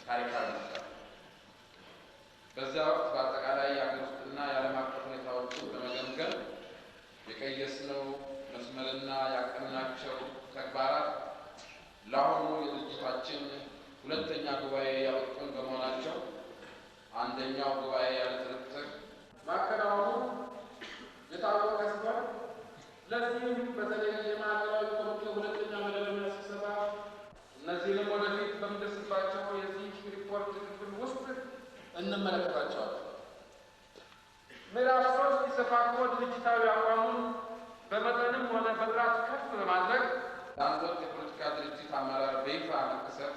ታሪካዊ ነበር። በዚያ ወቅት በአጠቃላይ የአገር ውስጥና የዓለም አቀፍ ሁኔታዎችን በመገምገም የቀየስነው መስመርና ያቀናቸው ተግባራት ለአሁኑ የድርጅታችን ሁለተኛ ጉባኤ ያበቁን በመሆናቸው አንደኛው ጉባኤ ያለ ጥርጥር ማከናወኑ የታወቀ ሲሆን ለዚህም በተለይ የማዕከላዊ ኮሚቴ ሁለተኛ መደበኛ ስብሰባ እነዚህንም ወደፊት በምንደርስባቸው የዚህ ሪፖርት ክፍል ውስጥ እንመለከታቸዋለን። ምዕራፍ 3 ኢሰፓኮ ድርጅታዊ አቋሙን በመጠንም ሆነ በጥራት ከፍ በማድረግ ለአንድ ወቅት የፖለቲካ ድርጅት አመራር በይፋ መከሰት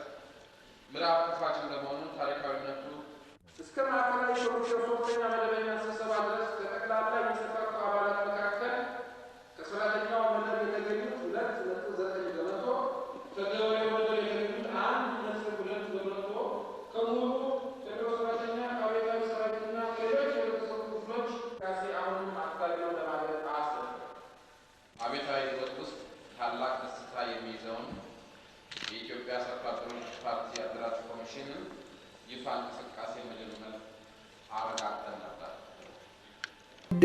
ምዕራፍ ከፋች እንደመሆኑ ታሪካዊነቱ እስከ ማዕከላዊ ኮሚቴ ሶስተኛ መደበኛ ስብሰባ ድረስ ከጠቅላላ የኢሰፓኮ አባላት መካከል ከሰራተኛው መንደር የተገኙት 2.9 በመቶ፣ ከገበሬው መንደር የተገኙት 1.2 በመቶ፣ ከሙሉ ከቢሮ ሰራተኛ ከአብዮታዊ ሰራዊትና ከሌሎች የህብረተሰቡ ክፍሎች ካሴ አሁንም አስታሪው ለማለት አያስፈልግም። አብዮታዊ ህይወት ውስጥ ታላቅ ደስታ የሚይዘውን የኢትዮጵያ ሰርቶ አደሮች ፓርቲ አደራጅ ኮሚሽንን ይፋ እንቅስቃሴ መጀመር አረጋግጠን ነበር።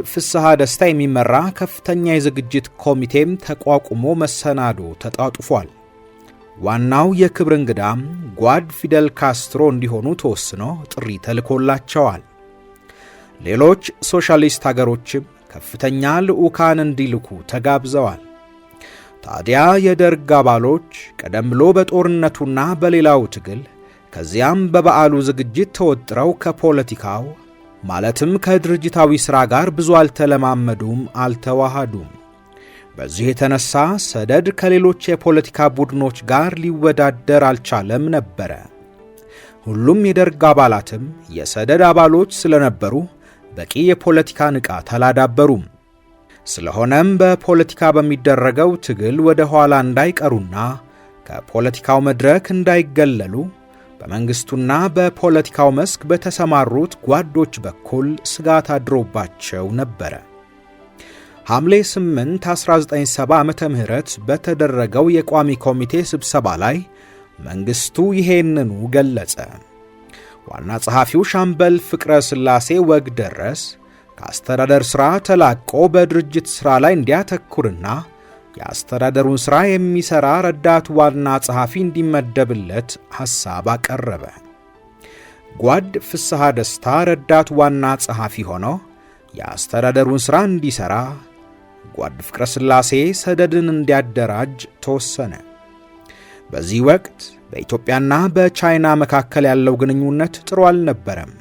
ፍስሐ ደስታ የሚመራ ከፍተኛ የዝግጅት ኮሚቴም ተቋቁሞ መሰናዶ ተጣጥፏል። ዋናው የክብር እንግዳም ጓድ ፊደል ካስትሮ እንዲሆኑ ተወስኖ ጥሪ ተልኮላቸዋል። ሌሎች ሶሻሊስት ሀገሮችም ከፍተኛ ልዑካን እንዲልኩ ተጋብዘዋል። ታዲያ የደርግ አባሎች ቀደም ብሎ በጦርነቱና በሌላው ትግል ከዚያም በበዓሉ ዝግጅት ተወጥረው ከፖለቲካው ማለትም ከድርጅታዊ ሥራ ጋር ብዙ አልተለማመዱም፣ አልተዋሃዱም። በዚህ የተነሳ ሰደድ ከሌሎች የፖለቲካ ቡድኖች ጋር ሊወዳደር አልቻለም ነበረ። ሁሉም የደርግ አባላትም የሰደድ አባሎች ስለነበሩ በቂ የፖለቲካ ንቃት አላዳበሩም። ስለሆነም በፖለቲካ በሚደረገው ትግል ወደ ኋላ እንዳይቀሩና ከፖለቲካው መድረክ እንዳይገለሉ በመንግስቱና በፖለቲካው መስክ በተሰማሩት ጓዶች በኩል ስጋት አድሮባቸው ነበረ። ሐምሌ 8 1970 ዓመተ ምህረት በተደረገው የቋሚ ኮሚቴ ስብሰባ ላይ መንግስቱ ይሄንኑ ገለጸ። ዋና ጸሐፊው ሻምበል ፍቅረ ሥላሴ ወግደረስ ከአስተዳደር ሥራ ተላቆ በድርጅት ሥራ ላይ እንዲያተኩርና የአስተዳደሩን ሥራ የሚሠራ ረዳት ዋና ጸሐፊ እንዲመደብለት ሐሳብ አቀረበ። ጓድ ፍስሐ ደስታ ረዳት ዋና ጸሐፊ ሆኖ የአስተዳደሩን ሥራ እንዲሠራ፣ ጓድ ፍቅረ ሥላሴ ሰደድን እንዲያደራጅ ተወሰነ። በዚህ ወቅት በኢትዮጵያና በቻይና መካከል ያለው ግንኙነት ጥሩ አልነበረም።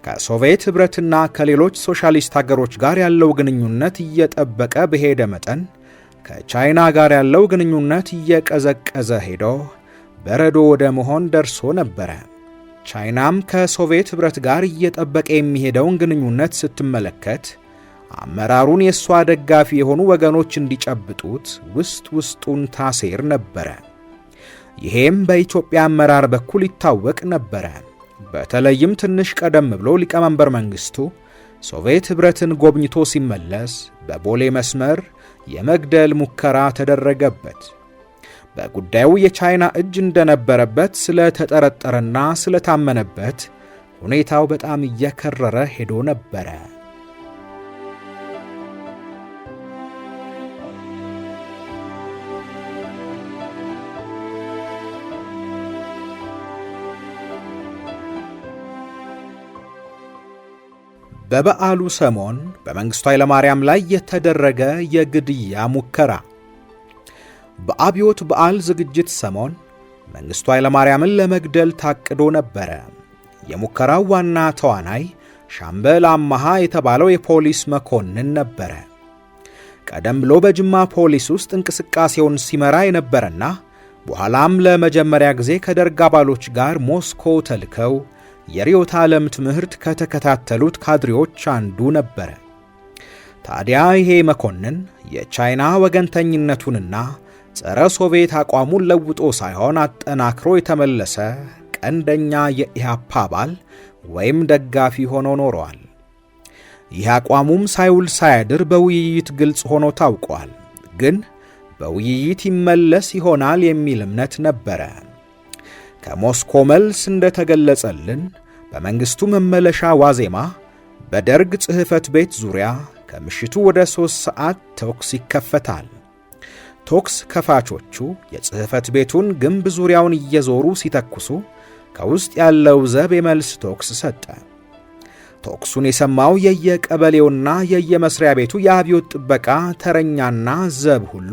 ከሶቪየት ኅብረትና ከሌሎች ሶሻሊስት ሀገሮች ጋር ያለው ግንኙነት እየጠበቀ በሄደ መጠን ከቻይና ጋር ያለው ግንኙነት እየቀዘቀዘ ሄዶ በረዶ ወደ መሆን ደርሶ ነበረ። ቻይናም ከሶቪየት ኅብረት ጋር እየጠበቀ የሚሄደውን ግንኙነት ስትመለከት አመራሩን የሷ ደጋፊ የሆኑ ወገኖች እንዲጨብጡት ውስጥ ውስጡን ታሴር ነበረ። ይሄም በኢትዮጵያ አመራር በኩል ይታወቅ ነበረ። በተለይም ትንሽ ቀደም ብሎ ሊቀመንበር መንግስቱ ሶቪየት ኅብረትን ጎብኝቶ ሲመለስ በቦሌ መስመር የመግደል ሙከራ ተደረገበት። በጉዳዩ የቻይና እጅ እንደነበረበት ስለተጠረጠረና ስለታመነበት ሁኔታው በጣም እየከረረ ሄዶ ነበረ። በበዓሉ ሰሞን በመንግስቱ ኃይለማርያም ላይ የተደረገ የግድያ ሙከራ። በአብዮት በዓል ዝግጅት ሰሞን መንግስቱ ኃይለማርያምን ለመግደል ታቅዶ ነበረ። የሙከራው ዋና ተዋናይ ሻምበል አማሃ የተባለው የፖሊስ መኮንን ነበረ። ቀደም ብሎ በጅማ ፖሊስ ውስጥ እንቅስቃሴውን ሲመራ የነበረና በኋላም ለመጀመሪያ ጊዜ ከደርግ አባሎች ጋር ሞስኮ ተልከው የርዕዮተ ዓለም ትምህርት ከተከታተሉት ካድሬዎች አንዱ ነበረ። ታዲያ ይሄ መኮንን የቻይና ወገንተኝነቱንና ጸረ ሶቪየት አቋሙን ለውጦ ሳይሆን አጠናክሮ የተመለሰ ቀንደኛ የኢህአፓ አባል ወይም ደጋፊ ሆኖ ኖሯል። ይህ አቋሙም ሳይውል ሳያድር በውይይት ግልጽ ሆኖ ታውቋል። ግን በውይይት ይመለስ ይሆናል የሚል እምነት ነበረ። ከሞስኮ መልስ እንደተገለጸልን በመንግስቱ መመለሻ ዋዜማ በደርግ ጽሕፈት ቤት ዙሪያ ከምሽቱ ወደ 3 ሰዓት ተኩስ ይከፈታል። ተኩስ ከፋቾቹ የጽሕፈት ቤቱን ግንብ ዙሪያውን እየዞሩ ሲተኩሱ ከውስጥ ያለው ዘብ የመልስ ተኩስ ሰጠ። ተኩሱን የሰማው የየቀበሌውና የየመስሪያ ቤቱ የአብዮት ጥበቃ ተረኛና ዘብ ሁሉ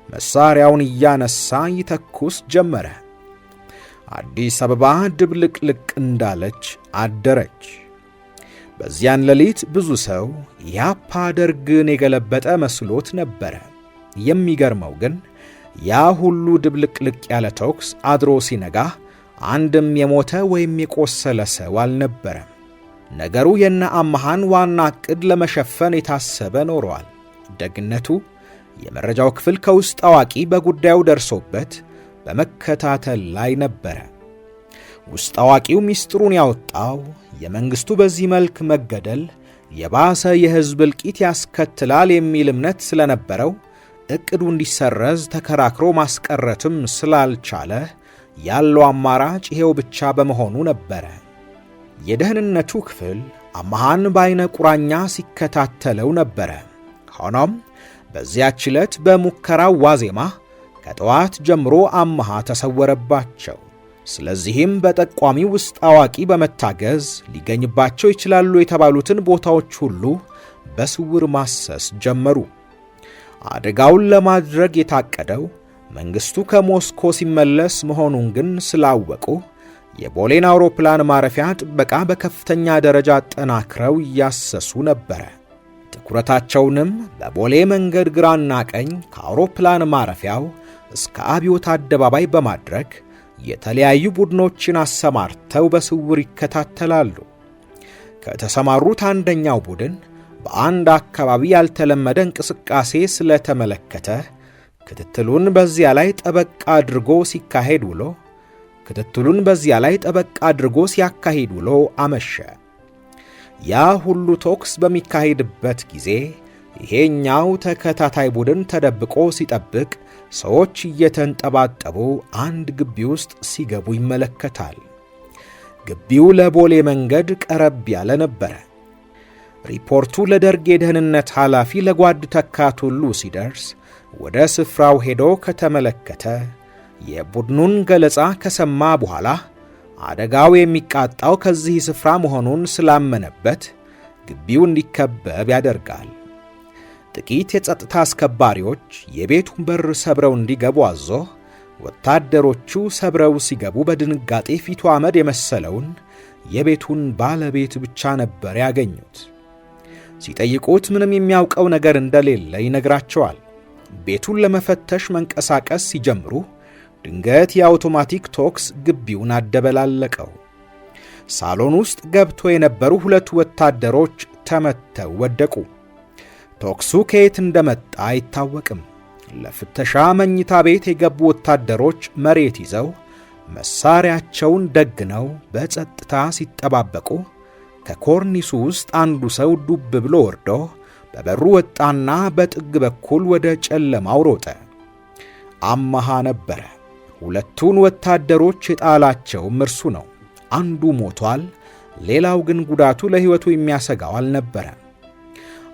መሳሪያውን እያነሳ ይተኩስ ጀመረ። አዲስ አበባ ድብልቅልቅ እንዳለች አደረች። በዚያን ሌሊት ብዙ ሰው ያፓ ደርግን የገለበጠ መስሎት ነበረ። የሚገርመው ግን ያ ሁሉ ድብልቅልቅ ያለ ተኩስ አድሮ ሲነጋ አንድም የሞተ ወይም የቆሰለ ሰው አልነበረም። ነገሩ የነ አማሃን ዋና ዕቅድ ለመሸፈን የታሰበ ኖሯል። ደግነቱ የመረጃው ክፍል ከውስጥ አዋቂ በጉዳዩ ደርሶበት በመከታተል ላይ ነበረ። ውስጥ አዋቂው ሚስጥሩን ያወጣው የመንግስቱ በዚህ መልክ መገደል የባሰ የሕዝብ እልቂት ያስከትላል የሚል እምነት ስለነበረው ዕቅዱ እንዲሰረዝ ተከራክሮ ማስቀረትም ስላልቻለ ያለው አማራጭ ይሄው ብቻ በመሆኑ ነበረ። የደህንነቱ ክፍል አማሃን በዓይነ ቁራኛ ሲከታተለው ነበረ። ሆኖም በዚያች ዕለት በሙከራው ዋዜማ ከጠዋት ጀምሮ አማሃ ተሰወረባቸው። ስለዚህም በጠቋሚ ውስጥ አዋቂ በመታገዝ ሊገኝባቸው ይችላሉ የተባሉትን ቦታዎች ሁሉ በስውር ማሰስ ጀመሩ። አደጋውን ለማድረግ የታቀደው መንግስቱ ከሞስኮ ሲመለስ መሆኑን ግን ስላወቁ የቦሌን አውሮፕላን ማረፊያ ጥበቃ በከፍተኛ ደረጃ አጠናክረው እያሰሱ ነበረ። ትኩረታቸውንም በቦሌ መንገድ ግራና ቀኝ ከአውሮፕላን ማረፊያው እስከ አብዮት አደባባይ በማድረግ የተለያዩ ቡድኖችን አሰማርተው በስውር ይከታተላሉ። ከተሰማሩት አንደኛው ቡድን በአንድ አካባቢ ያልተለመደ እንቅስቃሴ ስለተመለከተ ክትትሉን በዚያ ላይ ጠበቅ አድርጎ ሲያካሂድ ውሎ አመሸ። ያ ሁሉ ተኩስ በሚካሄድበት ጊዜ ይሄኛው ተከታታይ ቡድን ተደብቆ ሲጠብቅ ሰዎች እየተንጠባጠቡ አንድ ግቢ ውስጥ ሲገቡ ይመለከታል። ግቢው ለቦሌ መንገድ ቀረብ ያለ ነበረ። ሪፖርቱ ለደርግ የደህንነት ኃላፊ ለጓድ ተካት ሁሉ ሲደርስ ወደ ስፍራው ሄዶ ከተመለከተ የቡድኑን ገለጻ ከሰማ በኋላ አደጋው የሚቃጣው ከዚህ ስፍራ መሆኑን ስላመነበት ግቢው እንዲከበብ ያደርጋል። ጥቂት የጸጥታ አስከባሪዎች የቤቱን በር ሰብረው እንዲገቡ አዞ ወታደሮቹ ሰብረው ሲገቡ በድንጋጤ ፊቱ አመድ የመሰለውን የቤቱን ባለቤት ብቻ ነበር ያገኙት። ሲጠይቁት ምንም የሚያውቀው ነገር እንደሌለ ይነግራቸዋል። ቤቱን ለመፈተሽ መንቀሳቀስ ሲጀምሩ ድንገት የአውቶማቲክ ተኩስ ግቢውን አደበላለቀው። ሳሎን ውስጥ ገብቶ የነበሩ 2 ወታደሮች ተመተው ወደቁ። ተኩሱ ከየት እንደመጣ አይታወቅም። ለፍተሻ መኝታ ቤት የገቡ ወታደሮች መሬት ይዘው መሳሪያቸውን ደግነው በጸጥታ ሲጠባበቁ ከኮርኒሱ ውስጥ አንዱ ሰው ዱብ ብሎ ወርዶ በበሩ ወጣና በጥግ በኩል ወደ ጨለማው ሮጠ። አማሃ ነበረ። 2ቱን ወታደሮች የጣላቸውም እርሱ ነው። አንዱ ሞቷል፣ ሌላው ግን ጉዳቱ ለሕይወቱ የሚያሰጋው አልነበረ።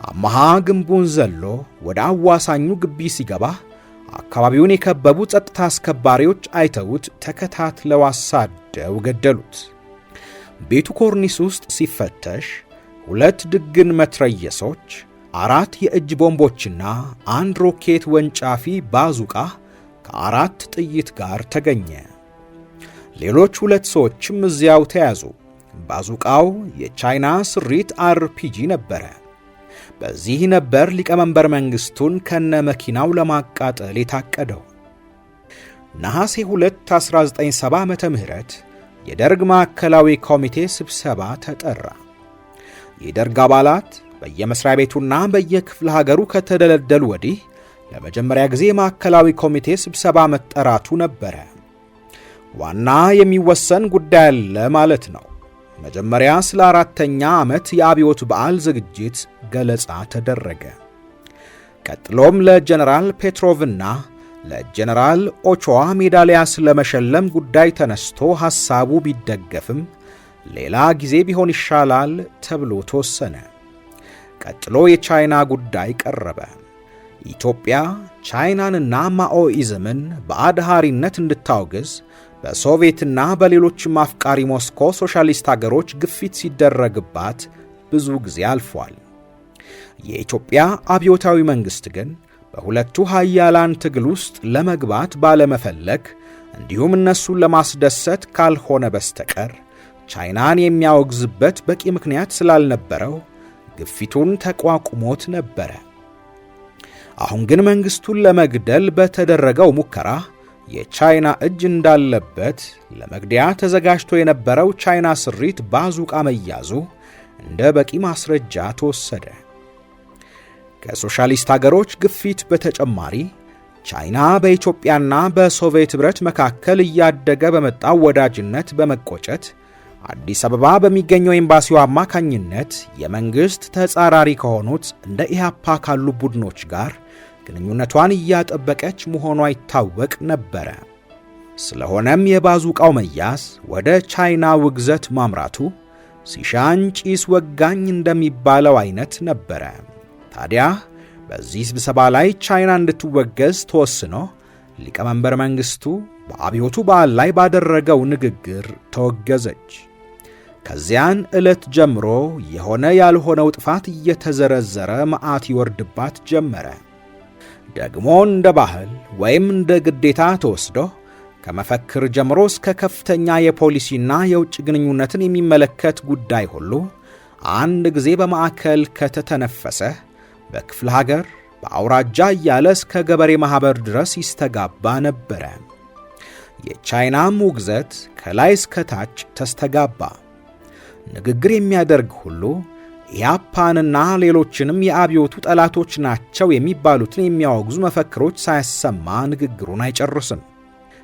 አማሃ ግንቡን ዘሎ ወደ አዋሳኙ ግቢ ሲገባ አካባቢውን የከበቡ ጸጥታ አስከባሪዎች አይተውት ተከታትለው አሳደው ገደሉት። ቤቱ ኮርኒስ ውስጥ ሲፈተሽ 2 ድግን መትረየሶች፣ 4 የእጅ ቦምቦችና 1 ሮኬት ወንጫፊ ባዙቃ ከ4 ጥይት ጋር ተገኘ። ሌሎች 2 ሰዎችም እዚያው ተያዙ። ባዙቃው የቻይና ስሪት አርፒጂ ነበረ። በዚህ ነበር ሊቀመንበር መንግስቱን ከነ መኪናው ለማቃጠል የታቀደው። ነሐሴ 2 1970 ዓመተ ምህረት የደርግ ማዕከላዊ ኮሚቴ ስብሰባ ተጠራ። የደርግ አባላት በየመስሪያ ቤቱና በየክፍለ ሀገሩ ከተደለደሉ ወዲህ ለመጀመሪያ ጊዜ ማዕከላዊ ኮሚቴ ስብሰባ መጠራቱ ነበረ። ዋና የሚወሰን ጉዳይ አለ ማለት ነው። መጀመሪያ ስለ 4ኛ ዓመት የአብዮት በዓል ዝግጅት ገለጻ ተደረገ። ቀጥሎም ለጀነራል ፔትሮቭና ለጀነራል ኦቾዋ ሜዳሊያ ስለመሸለም ጉዳይ ተነስቶ ሐሳቡ ቢደገፍም ሌላ ጊዜ ቢሆን ይሻላል ተብሎ ተወሰነ። ቀጥሎ የቻይና ጉዳይ ቀረበ። ኢትዮጵያ ቻይናንና ማኦኢዝምን በአድሃሪነት እንድታወግዝ በሶቪየትና በሌሎችም አፍቃሪ ሞስኮ ሶሻሊስት ሀገሮች ግፊት ሲደረግባት ብዙ ጊዜ አልፏል። የኢትዮጵያ አብዮታዊ መንግሥት ግን በሁለቱ ኃያላን ትግል ውስጥ ለመግባት ባለመፈለግ እንዲሁም እነሱን ለማስደሰት ካልሆነ በስተቀር ቻይናን የሚያወግዝበት በቂ ምክንያት ስላልነበረው ግፊቱን ተቋቁሞት ነበረ። አሁን ግን መንግሥቱን ለመግደል በተደረገው ሙከራ የቻይና እጅ እንዳለበት ለመግደያ ተዘጋጅቶ የነበረው ቻይና ስሪት ባዙቃ መያዙ እንደ በቂ ማስረጃ ተወሰደ። ከሶሻሊስት ሀገሮች ግፊት በተጨማሪ ቻይና በኢትዮጵያና በሶቪየት ኅብረት መካከል እያደገ በመጣው ወዳጅነት በመቆጨት አዲስ አበባ በሚገኘው ኤምባሲው አማካኝነት የመንግሥት ተጻራሪ ከሆኑት እንደ ኢህአፓ ካሉ ቡድኖች ጋር ግንኙነቷን እያጠበቀች መሆኗ ይታወቅ ነበረ። ስለሆነም የባዙቃው መያዝ ወደ ቻይና ውግዘት ማምራቱ ሲሻን ጪስ ወጋኝ እንደሚባለው አይነት ነበረ። ታዲያ በዚህ ስብሰባ ላይ ቻይና እንድትወገዝ ተወስኖ ሊቀመንበር መንግሥቱ በአብዮቱ በዓል ላይ ባደረገው ንግግር ተወገዘች። ከዚያን ዕለት ጀምሮ የሆነ ያልሆነው ጥፋት እየተዘረዘረ መዓት ይወርድባት ጀመረ። ደግሞ እንደ ባህል ወይም እንደ ግዴታ ተወስዶ ከመፈክር ጀምሮ እስከ ከፍተኛ የፖሊሲና የውጭ ግንኙነትን የሚመለከት ጉዳይ ሁሉ አንድ ጊዜ በማዕከል ከተተነፈሰ በክፍለ ሀገር በአውራጃ እያለ እስከ ገበሬ ማኅበር ድረስ ይስተጋባ ነበረ። የቻይናም ውግዘት ከላይ እስከ ታች ተስተጋባ። ንግግር የሚያደርግ ሁሉ ኢያፓንና ሌሎችንም የአብዮቱ ጠላቶች ናቸው የሚባሉትን የሚያወግዙ መፈክሮች ሳያሰማ ንግግሩን አይጨርስም።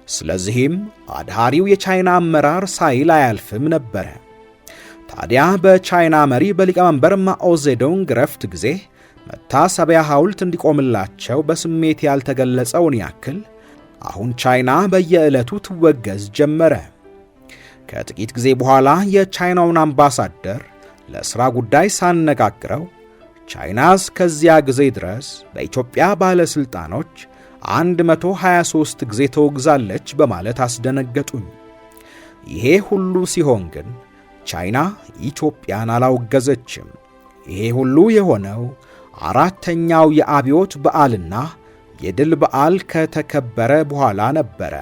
ስለዚህም አድሃሪው የቻይና አመራር ሳይል አያልፍም ነበረ። ታዲያ በቻይና መሪ በሊቀመንበር ማኦ ዜዶንግ ረፍት ጊዜ መታሰቢያ ሐውልት እንዲቆምላቸው በስሜት ያልተገለጸውን ያክል አሁን ቻይና በየዕለቱ ትወገዝ ጀመረ። ከጥቂት ጊዜ በኋላ የቻይናውን አምባሳደር ለሥራ ጉዳይ ሳነጋግረው ቻይና እስከዚያ ጊዜ ድረስ በኢትዮጵያ ባለሥልጣኖች 123 ጊዜ ተወግዛለች በማለት አስደነገጡኝ። ይሄ ሁሉ ሲሆን ግን ቻይና ኢትዮጵያን አላወገዘችም። ይሄ ሁሉ የሆነው አራተኛው የአብዮት በዓልና የድል በዓል ከተከበረ በኋላ ነበረ።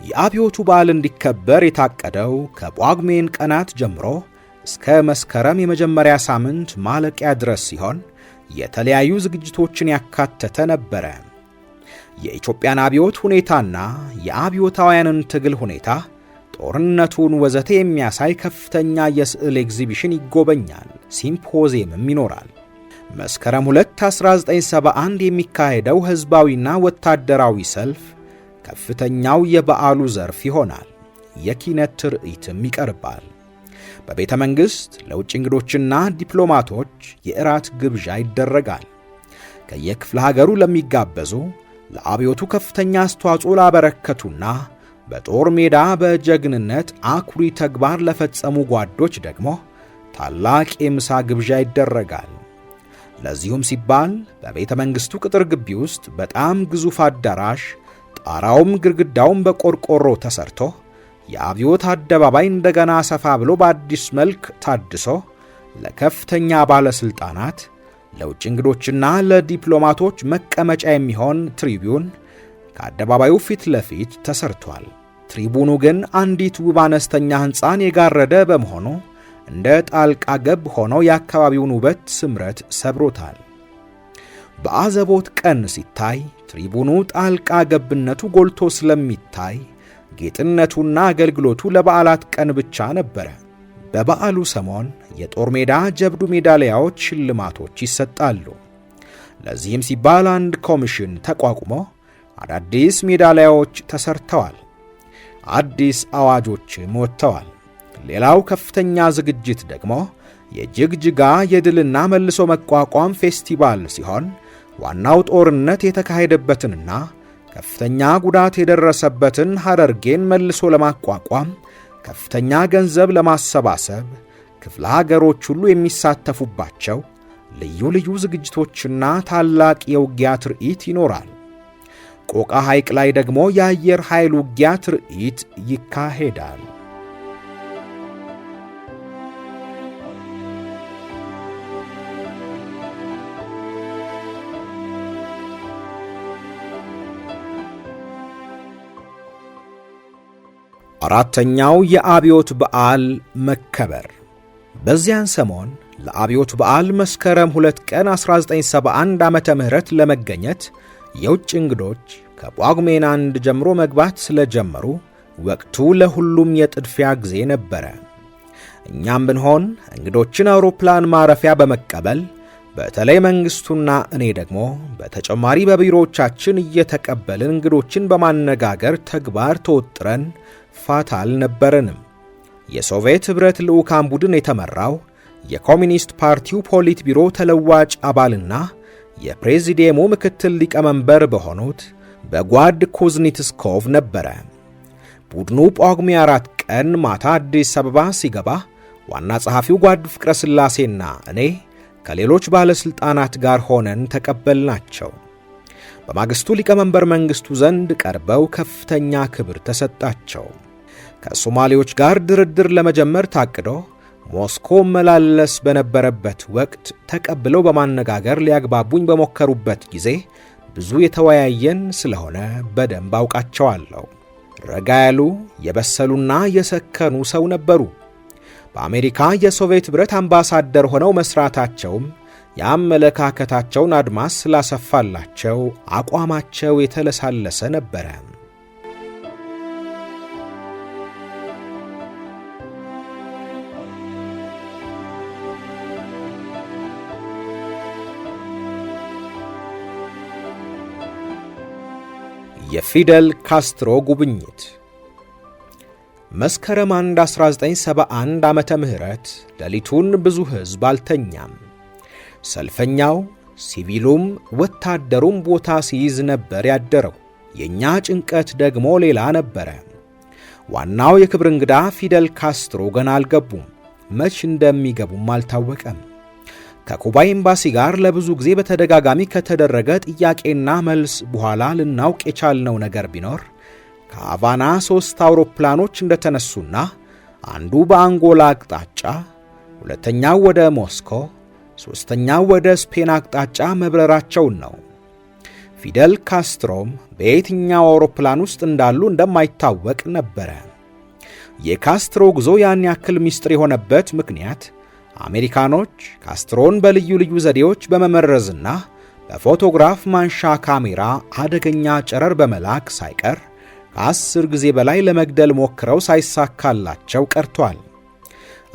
የአብዮቱ በዓል እንዲከበር የታቀደው ከጳጉሜን ቀናት ጀምሮ እስከ መስከረም የመጀመሪያ ሳምንት ማለቂያ ድረስ ሲሆን የተለያዩ ዝግጅቶችን ያካተተ ነበረ። የኢትዮጵያን አብዮት ሁኔታና የአብዮታውያንን ትግል ሁኔታ፣ ጦርነቱን ወዘተ የሚያሳይ ከፍተኛ የስዕል ኤግዚቢሽን ይጎበኛል። ሲምፖዚየምም ይኖራል። መስከረም 2 1971 የሚካሄደው ሕዝባዊና ወታደራዊ ሰልፍ ከፍተኛው የበዓሉ ዘርፍ ይሆናል። የኪነት ትርኢትም ይቀርባል። በቤተ መንግሥት ለውጭ እንግዶችና ዲፕሎማቶች የእራት ግብዣ ይደረጋል። ከየክፍለ ሀገሩ ለሚጋበዙ ለአብዮቱ ከፍተኛ አስተዋጽኦ ላበረከቱና በጦር ሜዳ በጀግንነት አኩሪ ተግባር ለፈጸሙ ጓዶች ደግሞ ታላቅ የምሳ ግብዣ ይደረጋል። ለዚሁም ሲባል በቤተ መንግሥቱ ቅጥር ግቢ ውስጥ በጣም ግዙፍ አዳራሽ ጣራውም ግድግዳውም በቆርቆሮ ተሰርቶ የአብዮት አደባባይ እንደገና ሰፋ ብሎ በአዲስ መልክ ታድሶ ለከፍተኛ ባለሥልጣናት፣ ለውጭ እንግዶችና ለዲፕሎማቶች መቀመጫ የሚሆን ትሪቡን ከአደባባዩ ፊት ለፊት ተሰርቷል። ትሪቡኑ ግን አንዲት ውብ አነስተኛ ሕንፃን የጋረደ በመሆኑ እንደ ጣልቃ ገብ ሆኖ የአካባቢውን ውበት ስምረት ሰብሮታል። በአዘቦት ቀን ሲታይ ትሪቡኑ ጣልቃ ገብነቱ ጎልቶ ስለሚታይ ጌጥነቱና አገልግሎቱ ለበዓላት ቀን ብቻ ነበረ። በበዓሉ ሰሞን የጦር ሜዳ ጀብዱ ሜዳሊያዎች፣ ሽልማቶች ይሰጣሉ። ለዚህም ሲባል አንድ ኮሚሽን ተቋቁሞ አዳዲስ ሜዳሊያዎች ተሰርተዋል። አዲስ አዋጆችም ወጥተዋል። ሌላው ከፍተኛ ዝግጅት ደግሞ የጅግጅጋ የድልና መልሶ መቋቋም ፌስቲቫል ሲሆን ዋናው ጦርነት የተካሄደበትንና ከፍተኛ ጉዳት የደረሰበትን ሐረርጌን መልሶ ለማቋቋም ከፍተኛ ገንዘብ ለማሰባሰብ ክፍለ ሀገሮች ሁሉ የሚሳተፉባቸው ልዩ ልዩ ዝግጅቶችና ታላቅ የውጊያ ትርኢት ይኖራል። ቆቃ ሐይቅ ላይ ደግሞ የአየር ኃይል ውጊያ ትርኢት ይካሄዳል። አራተኛው የአብዮት በዓል መከበር። በዚያን ሰሞን ለአብዮት በዓል መስከረም 2 ቀን 1971 ዓመተ ምህረት ለመገኘት የውጭ እንግዶች ከጳጉሜን 1 ጀምሮ መግባት ስለጀመሩ ወቅቱ ለሁሉም የጥድፊያ ጊዜ ነበረ። እኛም ብንሆን እንግዶችን አውሮፕላን ማረፊያ በመቀበል በተለይ መንግስቱና እኔ ደግሞ በተጨማሪ በቢሮዎቻችን እየተቀበልን እንግዶችን በማነጋገር ተግባር ተወጥረን ፋታ አልነበረንም። የሶቪየት ኅብረት ልዑካን ቡድን የተመራው የኮሚኒስት ፓርቲው ፖሊት ቢሮ ተለዋጭ አባልና የፕሬዚዲየሙ ምክትል ሊቀመንበር በሆኑት በጓድ ኩዝኒትስኮቭ ነበረ። ቡድኑ ጳጉሜ 4 ቀን ማታ አዲስ አበባ ሲገባ ዋና ጸሐፊው ጓድ ፍቅረ ሥላሴና እኔ ከሌሎች ባለሥልጣናት ጋር ሆነን ተቀበልናቸው። በማግስቱ ሊቀመንበር መንግስቱ ዘንድ ቀርበው ከፍተኛ ክብር ተሰጣቸው። ከሶማሌዎች ጋር ድርድር ለመጀመር ታቅዶ ሞስኮ መላለስ በነበረበት ወቅት ተቀብለው በማነጋገር ሊያግባቡኝ በሞከሩበት ጊዜ ብዙ የተወያየን ስለሆነ በደንብ አውቃቸዋለሁ። ረጋ ያሉ የበሰሉና የሰከኑ ሰው ነበሩ። በአሜሪካ የሶቪየት ኅብረት አምባሳደር ሆነው መስራታቸውም የአመለካከታቸውን አድማስ ስላሰፋላቸው አቋማቸው የተለሳለሰ ነበረ። የፊደል ካስትሮ ጉብኝት። መስከረም 1 1971 ዓመተ ምህረት ሌሊቱን ብዙ ሕዝብ አልተኛም። ሰልፈኛው፣ ሲቪሉም ወታደሩም ቦታ ሲይዝ ነበር ያደረው። የኛ ጭንቀት ደግሞ ሌላ ነበረ። ዋናው የክብር እንግዳ ፊደል ካስትሮ ገና አልገቡም። መች እንደሚገቡም አልታወቀም። ከኩባ ኤምባሲ ጋር ለብዙ ጊዜ በተደጋጋሚ ከተደረገ ጥያቄና መልስ በኋላ ልናውቅ የቻልነው ነገር ቢኖር ከሃቫና 3 አውሮፕላኖች እንደተነሱና አንዱ በአንጎላ አቅጣጫ፣ ሁለተኛው ወደ ሞስኮ፣ ሦስተኛው ወደ ስፔን አቅጣጫ መብረራቸውን ነው። ፊደል ካስትሮም በየትኛው አውሮፕላን ውስጥ እንዳሉ እንደማይታወቅ ነበረ። የካስትሮ ጉዞ ያን ያክል ምስጢር የሆነበት ምክንያት አሜሪካኖች ካስትሮን በልዩ ልዩ ዘዴዎች በመመረዝና በፎቶግራፍ ማንሻ ካሜራ አደገኛ ጨረር በመላክ ሳይቀር ከ10 ጊዜ በላይ ለመግደል ሞክረው ሳይሳካላቸው ቀርቷል።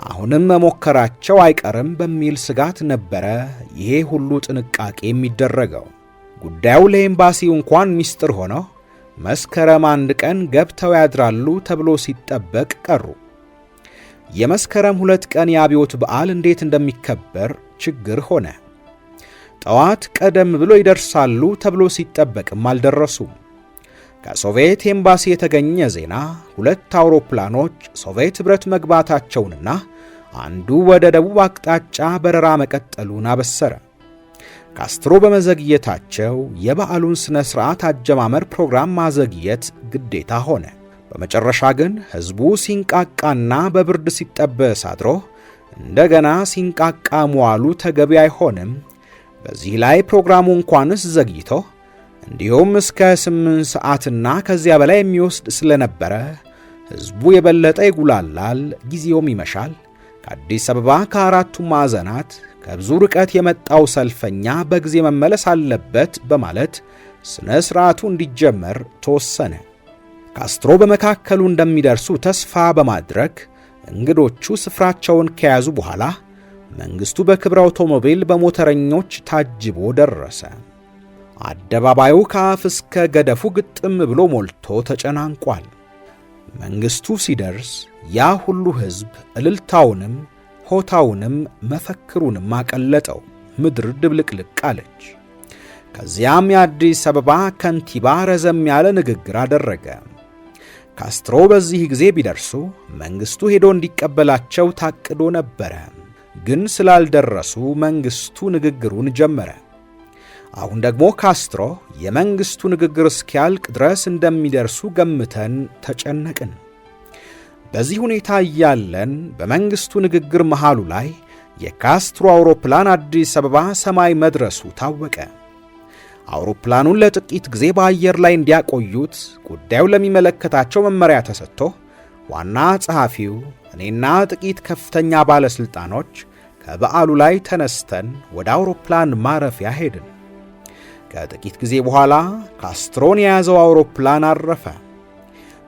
አሁንም መሞከራቸው አይቀርም በሚል ስጋት ነበረ ይሄ ሁሉ ጥንቃቄ የሚደረገው። ጉዳዩ ለኤምባሲው እንኳን ምስጢር ሆኖ መስከረም 1 ቀን ገብተው ያድራሉ ተብሎ ሲጠበቅ ቀሩ። የመስከረም 2 ቀን የአብዮት በዓል እንዴት እንደሚከበር ችግር ሆነ። ጠዋት ቀደም ብሎ ይደርሳሉ ተብሎ ሲጠበቅም አልደረሱም። ከሶቪየት ኤምባሲ የተገኘ ዜና 2 አውሮፕላኖች ሶቪየት ኅብረት መግባታቸውንና አንዱ ወደ ደቡብ አቅጣጫ በረራ መቀጠሉን አበሰረ። ካስትሮ በመዘግየታቸው የበዓሉን ሥነ ሥርዓት አጀማመር ፕሮግራም ማዘግየት ግዴታ ሆነ። በመጨረሻ ግን ሕዝቡ ሲንቃቃና በብርድ ሲጠበስ አድሮ እንደገና ሲንቃቃ መዋሉ ተገቢ አይሆንም። በዚህ ላይ ፕሮግራሙ እንኳንስ ዘግይቶ እንዲሁም እስከ 8 ሰዓትና ከዚያ በላይ የሚወስድ ስለነበረ ሕዝቡ የበለጠ ይጉላላል፣ ጊዜውም ይመሻል። ከአዲስ አበባ ከአራቱም ማዕዘናት ከብዙ ርቀት የመጣው ሰልፈኛ በጊዜ መመለስ አለበት በማለት ሥነ ሥርዓቱ እንዲጀመር ተወሰነ። ካስትሮ በመካከሉ እንደሚደርሱ ተስፋ በማድረግ እንግዶቹ ስፍራቸውን ከያዙ በኋላ መንግስቱ በክብር አውቶሞቢል በሞተረኞች ታጅቦ ደረሰ። አደባባዩ ከአፍ እስከ ገደፉ ግጥም ብሎ ሞልቶ ተጨናንቋል። መንግስቱ ሲደርስ ያ ሁሉ ሕዝብ እልልታውንም ሆታውንም መፈክሩንም አቀለጠው። ምድር ድብልቅልቅ አለች። ከዚያም የአዲስ አበባ ከንቲባ ረዘም ያለ ንግግር አደረገ። ካስትሮ በዚህ ጊዜ ቢደርሱ መንግስቱ ሄዶ እንዲቀበላቸው ታቅዶ ነበረ። ግን ስላልደረሱ መንግስቱ ንግግሩን ጀመረ። አሁን ደግሞ ካስትሮ የመንግስቱ ንግግር እስኪያልቅ ድረስ እንደሚደርሱ ገምተን ተጨነቅን። በዚህ ሁኔታ እያለን በመንግስቱ ንግግር መሃሉ ላይ የካስትሮ አውሮፕላን አዲስ አበባ ሰማይ መድረሱ ታወቀ። አውሮፕላኑን ለጥቂት ጊዜ በአየር ላይ እንዲያቆዩት ጉዳዩ ለሚመለከታቸው መመሪያ ተሰጥቶ ዋና ጸሐፊው እኔና ጥቂት ከፍተኛ ባለስልጣኖች ከበዓሉ ላይ ተነስተን ወደ አውሮፕላን ማረፊያ ሄድን። ከጥቂት ጊዜ በኋላ ካስትሮን የያዘው አውሮፕላን አረፈ።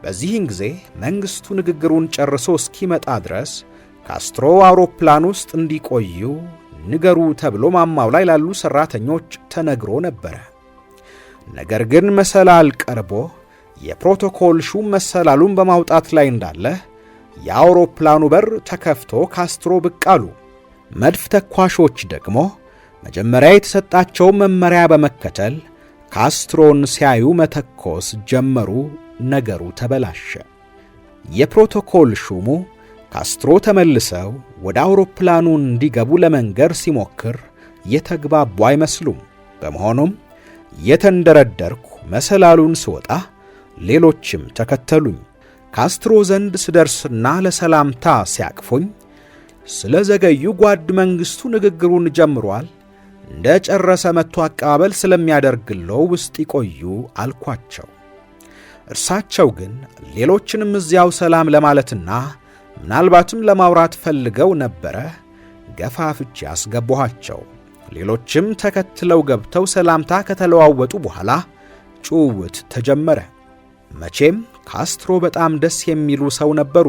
በዚህን ጊዜ መንግስቱ ንግግሩን ጨርሶ እስኪመጣ ድረስ ካስትሮ አውሮፕላን ውስጥ እንዲቆዩ ንገሩ ተብሎ ማማው ላይ ላሉ ሰራተኞች ተነግሮ ነበረ። ነገር ግን መሰላል ቀርቦ የፕሮቶኮል ሹም መሰላሉን በማውጣት ላይ እንዳለ የአውሮፕላኑ በር ተከፍቶ ካስትሮ ብቅ አሉ። መድፍ ተኳሾች ደግሞ መጀመሪያ የተሰጣቸው መመሪያ በመከተል ካስትሮን ሲያዩ መተኮስ ጀመሩ። ነገሩ ተበላሸ። የፕሮቶኮል ሹሙ ካስትሮ ተመልሰው ወደ አውሮፕላኑ እንዲገቡ ለመንገር ሲሞክር የተግባቡ አይመስሉም። በመሆኑም የተንደረደርኩ መሰላሉን ስወጣ ሌሎችም ተከተሉኝ። ካስትሮ ዘንድ ስደርስና ለሰላምታ ሲያቅፉኝ ስለ ዘገዩ ጓድ መንግስቱ ንግግሩን ጀምሯል፣ እንደ ጨረሰ መጥቶ አቀባበል ስለሚያደርግለው ውስጥ ይቆዩ አልኳቸው። እርሳቸው ግን ሌሎችንም እዚያው ሰላም ለማለትና ምናልባትም ለማውራት ፈልገው ነበረ። ገፋፍቼ አስገባኋቸው። ሌሎችም ተከትለው ገብተው ሰላምታ ከተለዋወጡ በኋላ ጭውውት ተጀመረ። መቼም ካስትሮ በጣም ደስ የሚሉ ሰው ነበሩ።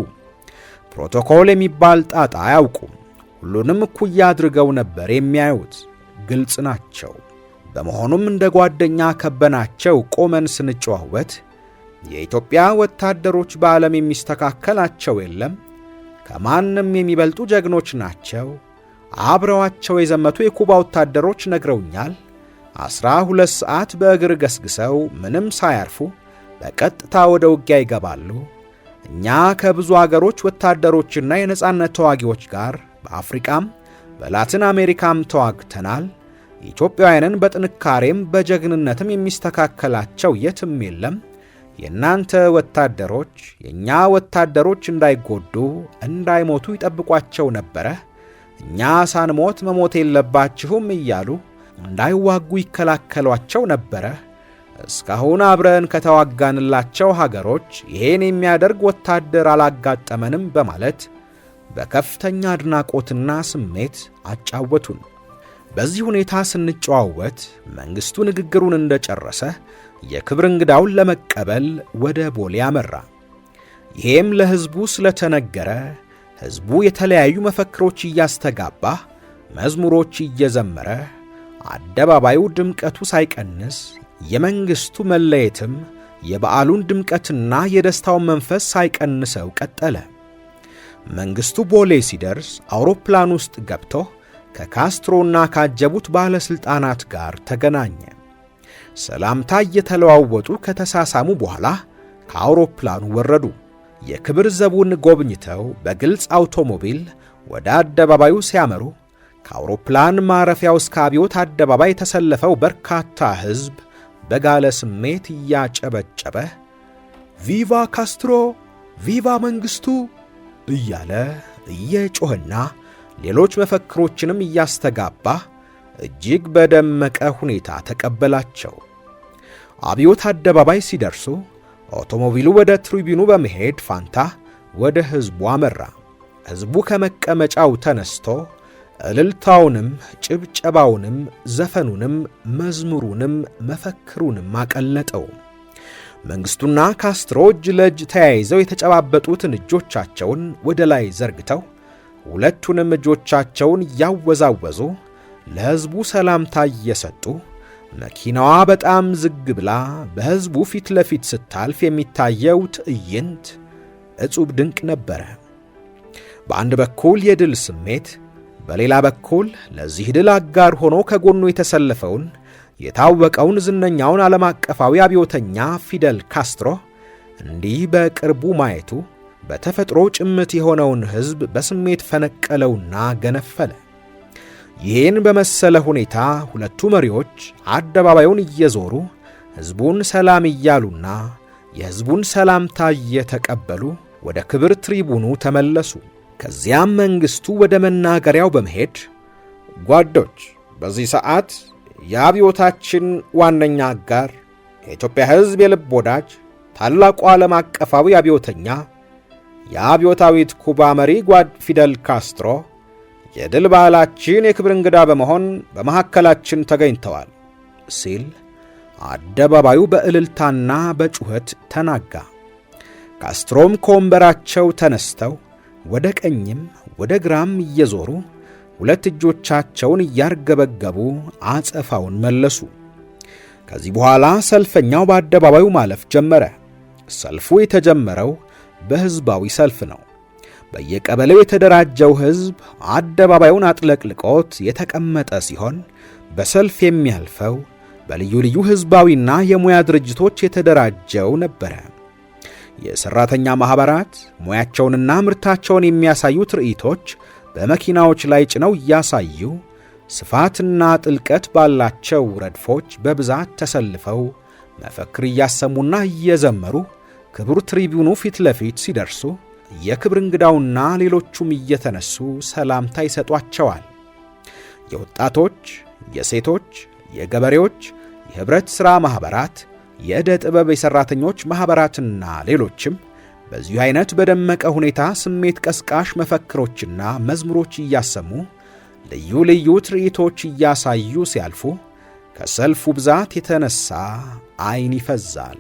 ፕሮቶኮል የሚባል ጣጣ አያውቁም። ሁሉንም እኩያ አድርገው ነበር የሚያዩት። ግልጽ ናቸው። በመሆኑም እንደ ጓደኛ ከበናቸው ቆመን ስንጨዋወት የኢትዮጵያ ወታደሮች በዓለም የሚስተካከላቸው የለም፣ ከማንም የሚበልጡ ጀግኖች ናቸው፣ አብረዋቸው የዘመቱ የኩባ ወታደሮች ነግረውኛል። 12 ሰዓት በእግር ገስግሰው ምንም ሳያርፉ በቀጥታ ወደ ውጊያ ይገባሉ። እኛ ከብዙ አገሮች ወታደሮችና የነጻነት ተዋጊዎች ጋር በአፍሪካም በላቲን አሜሪካም ተዋግተናል። ኢትዮጵያውያንን በጥንካሬም በጀግንነትም የሚስተካከላቸው የትም የለም። የእናንተ ወታደሮች የእኛ ወታደሮች እንዳይጎዱ እንዳይሞቱ ይጠብቋቸው ነበረ። እኛ ሳንሞት መሞት የለባችሁም እያሉ እንዳይዋጉ ይከላከሏቸው ነበረ። እስካሁን አብረን ከተዋጋንላቸው ሀገሮች ይሄን የሚያደርግ ወታደር አላጋጠመንም በማለት በከፍተኛ አድናቆትና ስሜት አጫወቱን። በዚህ ሁኔታ ስንጨዋወት መንግስቱ ንግግሩን እንደጨረሰ የክብር እንግዳውን ለመቀበል ወደ ቦሌ አመራ። ይሄም ለሕዝቡ ስለተነገረ ሕዝቡ የተለያዩ መፈክሮች እያስተጋባ መዝሙሮች እየዘመረ አደባባዩ ድምቀቱ ሳይቀንስ የመንግስቱ መለየትም የበዓሉን ድምቀትና የደስታውን መንፈስ ሳይቀንሰው ቀጠለ። መንግስቱ ቦሌ ሲደርስ አውሮፕላን ውስጥ ገብቶ ከካስትሮና ካጀቡት ባለስልጣናት ጋር ተገናኘ። ሰላምታ እየተለዋወጡ ከተሳሳሙ በኋላ ከአውሮፕላኑ ወረዱ። የክብር ዘቡን ጎብኝተው በግልጽ አውቶሞቢል ወደ አደባባዩ ሲያመሩ ከአውሮፕላን ማረፊያው እስከ አብዮት አደባባይ የተሰለፈው በርካታ ሕዝብ በጋለ ስሜት እያጨበጨበ ቪቫ ካስትሮ፣ ቪቫ መንግስቱ እያለ እየጮህና ሌሎች መፈክሮችንም እያስተጋባ እጅግ በደመቀ ሁኔታ ተቀበላቸው። አብዮት አደባባይ ሲደርሱ አውቶሞቢሉ ወደ ትሪቢኑ በመሄድ ፋንታ ወደ ሕዝቡ አመራ። ሕዝቡ ከመቀመጫው ተነስቶ እልልታውንም ጭብጨባውንም ዘፈኑንም መዝሙሩንም መፈክሩንም አቀለጠው። መንግስቱና ካስትሮ እጅ ለእጅ ተያይዘው የተጨባበጡትን እጆቻቸውን ወደ ላይ ዘርግተው ሁለቱንም እጆቻቸውን እያወዛወዙ ለሕዝቡ ሰላምታ እየሰጡ መኪናዋ በጣም ዝግ ብላ በሕዝቡ ፊት ለፊት ስታልፍ የሚታየው ትዕይንት እጹብ ድንቅ ነበረ። በአንድ በኩል የድል ስሜት፣ በሌላ በኩል ለዚህ ድል አጋር ሆኖ ከጎኑ የተሰለፈውን የታወቀውን ዝነኛውን ዓለም አቀፋዊ አብዮተኛ ፊደል ካስትሮ እንዲህ በቅርቡ ማየቱ በተፈጥሮ ጭምት የሆነውን ሕዝብ በስሜት ፈነቀለውና ገነፈለ። ይህን በመሰለ ሁኔታ ሁለቱ መሪዎች አደባባዩን እየዞሩ ሕዝቡን ሰላም እያሉና የሕዝቡን ሰላምታ እየተቀበሉ ወደ ክብር ትሪቡኑ ተመለሱ። ከዚያም መንግሥቱ ወደ መናገሪያው በመሄድ ጓዶች፣ በዚህ ሰዓት የአብዮታችን ዋነኛ አጋር የኢትዮጵያ ሕዝብ የልብ ወዳጅ ታላቁ ዓለም አቀፋዊ አብዮተኛ የአብዮታዊት ኩባ መሪ ጓድ ፊደል ካስትሮ የድል በዓላችን የክብር እንግዳ በመሆን በመካከላችን ተገኝተዋል ሲል አደባባዩ በእልልታና በጩኸት ተናጋ። ካስትሮም ከወንበራቸው ተነስተው ወደ ቀኝም ወደ ግራም እየዞሩ ሁለት እጆቻቸውን እያርገበገቡ አጸፋውን መለሱ። ከዚህ በኋላ ሰልፈኛው በአደባባዩ ማለፍ ጀመረ። ሰልፉ የተጀመረው በሕዝባዊ ሰልፍ ነው። በየቀበሌው የተደራጀው ሕዝብ አደባባዩን አጥለቅልቆት የተቀመጠ ሲሆን በሰልፍ የሚያልፈው በልዩ ልዩ ሕዝባዊና የሙያ ድርጅቶች የተደራጀው ነበረ። የሠራተኛ ማኅበራት ሙያቸውንና ምርታቸውን የሚያሳዩ ትርኢቶች በመኪናዎች ላይ ጭነው እያሳዩ ስፋትና ጥልቀት ባላቸው ረድፎች በብዛት ተሰልፈው መፈክር እያሰሙና እየዘመሩ ክቡር ትሪቡኑ ፊት ለፊት ሲደርሱ የክብር እንግዳውና ሌሎቹም እየተነሱ ሰላምታ ይሰጧቸዋል። የወጣቶች፣ የሴቶች፣ የገበሬዎች፣ የኅብረት ሥራ ማኅበራት፣ የዕደ ጥበብ የሠራተኞች ማኅበራትና ሌሎችም በዚሁ ዐይነት በደመቀ ሁኔታ ስሜት ቀስቃሽ መፈክሮችና መዝሙሮች እያሰሙ ልዩ ልዩ ትርኢቶች እያሳዩ ሲያልፉ ከሰልፉ ብዛት የተነሣ ዐይን ይፈዛል።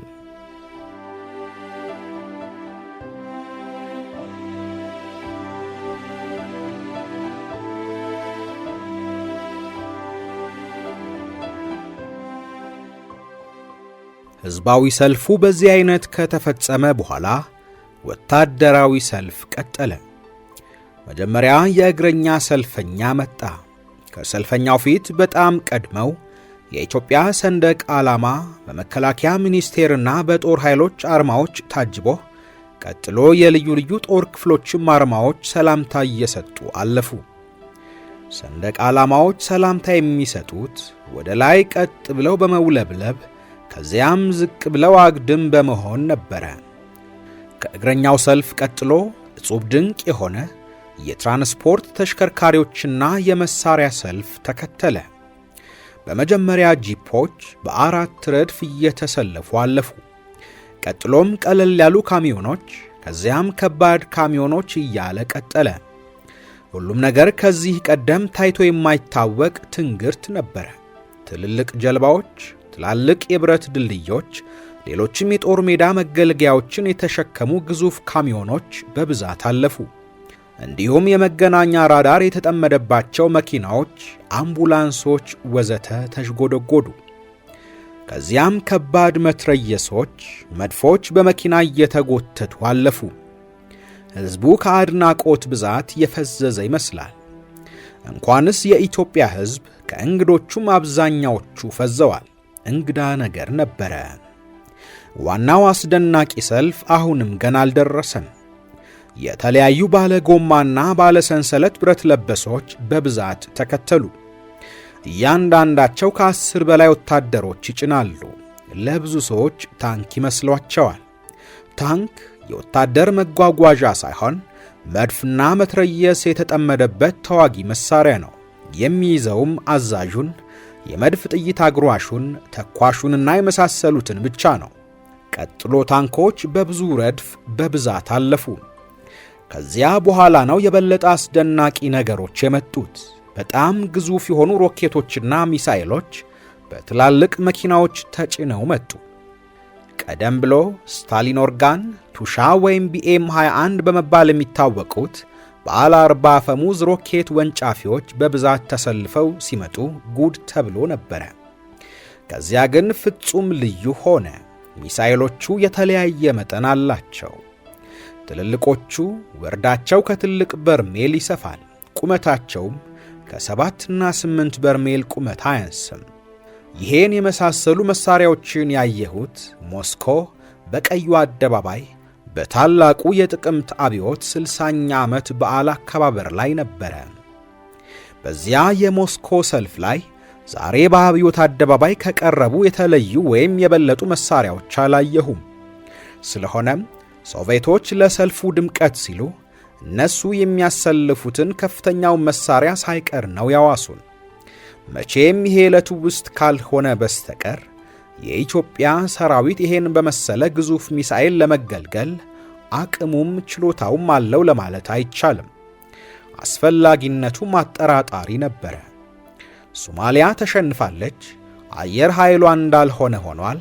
ሕዝባዊ ሰልፉ በዚህ ዐይነት ከተፈጸመ በኋላ ወታደራዊ ሰልፍ ቀጠለ። መጀመሪያ የእግረኛ ሰልፈኛ መጣ። ከሰልፈኛው ፊት በጣም ቀድመው የኢትዮጵያ ሰንደቅ ዓላማ በመከላከያ ሚኒስቴርና በጦር ኃይሎች አርማዎች ታጅቦ ቀጥሎ የልዩ ልዩ ጦር ክፍሎችም አርማዎች ሰላምታ እየሰጡ አለፉ። ሰንደቅ ዓላማዎች ሰላምታ የሚሰጡት ወደ ላይ ቀጥ ብለው በመውለብለብ ከዚያም ዝቅ ብለው አግድም በመሆን ነበረ። ከእግረኛው ሰልፍ ቀጥሎ እጹብ ድንቅ የሆነ የትራንስፖርት ተሽከርካሪዎችና የመሳሪያ ሰልፍ ተከተለ። በመጀመሪያ ጂፖች በአራት ረድፍ እየተሰለፉ አለፉ። ቀጥሎም ቀለል ያሉ ካሚዮኖች፣ ከዚያም ከባድ ካሚዮኖች እያለ ቀጠለ። ሁሉም ነገር ከዚህ ቀደም ታይቶ የማይታወቅ ትንግርት ነበረ። ትልልቅ ጀልባዎች፣ ትላልቅ የብረት ድልድዮች፣ ሌሎችም የጦር ሜዳ መገልገያዎችን የተሸከሙ ግዙፍ ካሚዮኖች በብዛት አለፉ። እንዲሁም የመገናኛ ራዳር የተጠመደባቸው መኪናዎች፣ አምቡላንሶች ወዘተ ተሽጎደጎዱ። ከዚያም ከባድ መትረየሶች፣ መድፎች በመኪና እየተጎተቱ አለፉ። ሕዝቡ ከአድናቆት ብዛት የፈዘዘ ይመስላል። እንኳንስ የኢትዮጵያ ሕዝብ ከእንግዶቹም አብዛኛዎቹ ፈዘዋል። እንግዳ ነገር ነበረ። ዋናው አስደናቂ ሰልፍ አሁንም ገና አልደረሰም። የተለያዩ ባለ ጎማና ባለ ሰንሰለት ብረት ለበሶች በብዛት ተከተሉ። እያንዳንዳቸው ከ10 በላይ ወታደሮች ይጭናሉ። ለብዙ ሰዎች ታንክ ይመስሏቸዋል። ታንክ የወታደር መጓጓዣ ሳይሆን መድፍና መትረየስ የተጠመደበት ተዋጊ መሳሪያ ነው። የሚይዘውም አዛዡን፣ የመድፍ ጥይት አግሯሹን፣ ተኳሹንና የመሳሰሉትን ብቻ ነው። ቀጥሎ ታንኮች በብዙ ረድፍ በብዛት አለፉ። ከዚያ በኋላ ነው የበለጠ አስደናቂ ነገሮች የመጡት። በጣም ግዙፍ የሆኑ ሮኬቶችና ሚሳኤሎች በትላልቅ መኪናዎች ተጭነው መጡ። ቀደም ብሎ ስታሊን ኦርጋን፣ ቱሻ ወይም ቢኤም 21 በመባል የሚታወቁት ባለ 40 ፈሙዝ ሮኬት ወንጫፊዎች በብዛት ተሰልፈው ሲመጡ ጉድ ተብሎ ነበረ። ከዚያ ግን ፍጹም ልዩ ሆነ። ሚሳኤሎቹ የተለያየ መጠን አላቸው። ትልልቆቹ ወርዳቸው ከትልቅ በርሜል ይሰፋል። ቁመታቸውም ከ7 እና 8 በርሜል ቁመት አያንስም። ይሄን የመሳሰሉ መሳሪያዎችን ያየሁት ሞስኮ በቀዩ አደባባይ በታላቁ የጥቅምት አብዮት 60ኛ ዓመት በዓል አከባበር ላይ ነበረ። በዚያ የሞስኮ ሰልፍ ላይ ዛሬ በአብዮት አደባባይ ከቀረቡ የተለዩ ወይም የበለጡ መሳሪያዎች አላየሁም። ስለሆነም ሶቪየቶች ለሰልፉ ድምቀት ሲሉ እነሱ የሚያሰልፉትን ከፍተኛው መሳሪያ ሳይቀር ነው ያዋሱን። መቼም ይሄ ለትውስት ካልሆነ በስተቀር የኢትዮጵያ ሰራዊት ይሄን በመሰለ ግዙፍ ሚሳኤል ለመገልገል አቅሙም ችሎታውም አለው ለማለት አይቻልም። አስፈላጊነቱም አጠራጣሪ ነበረ። ሶማሊያ ተሸንፋለች፣ አየር ኃይሏ እንዳልሆነ ሆኗል።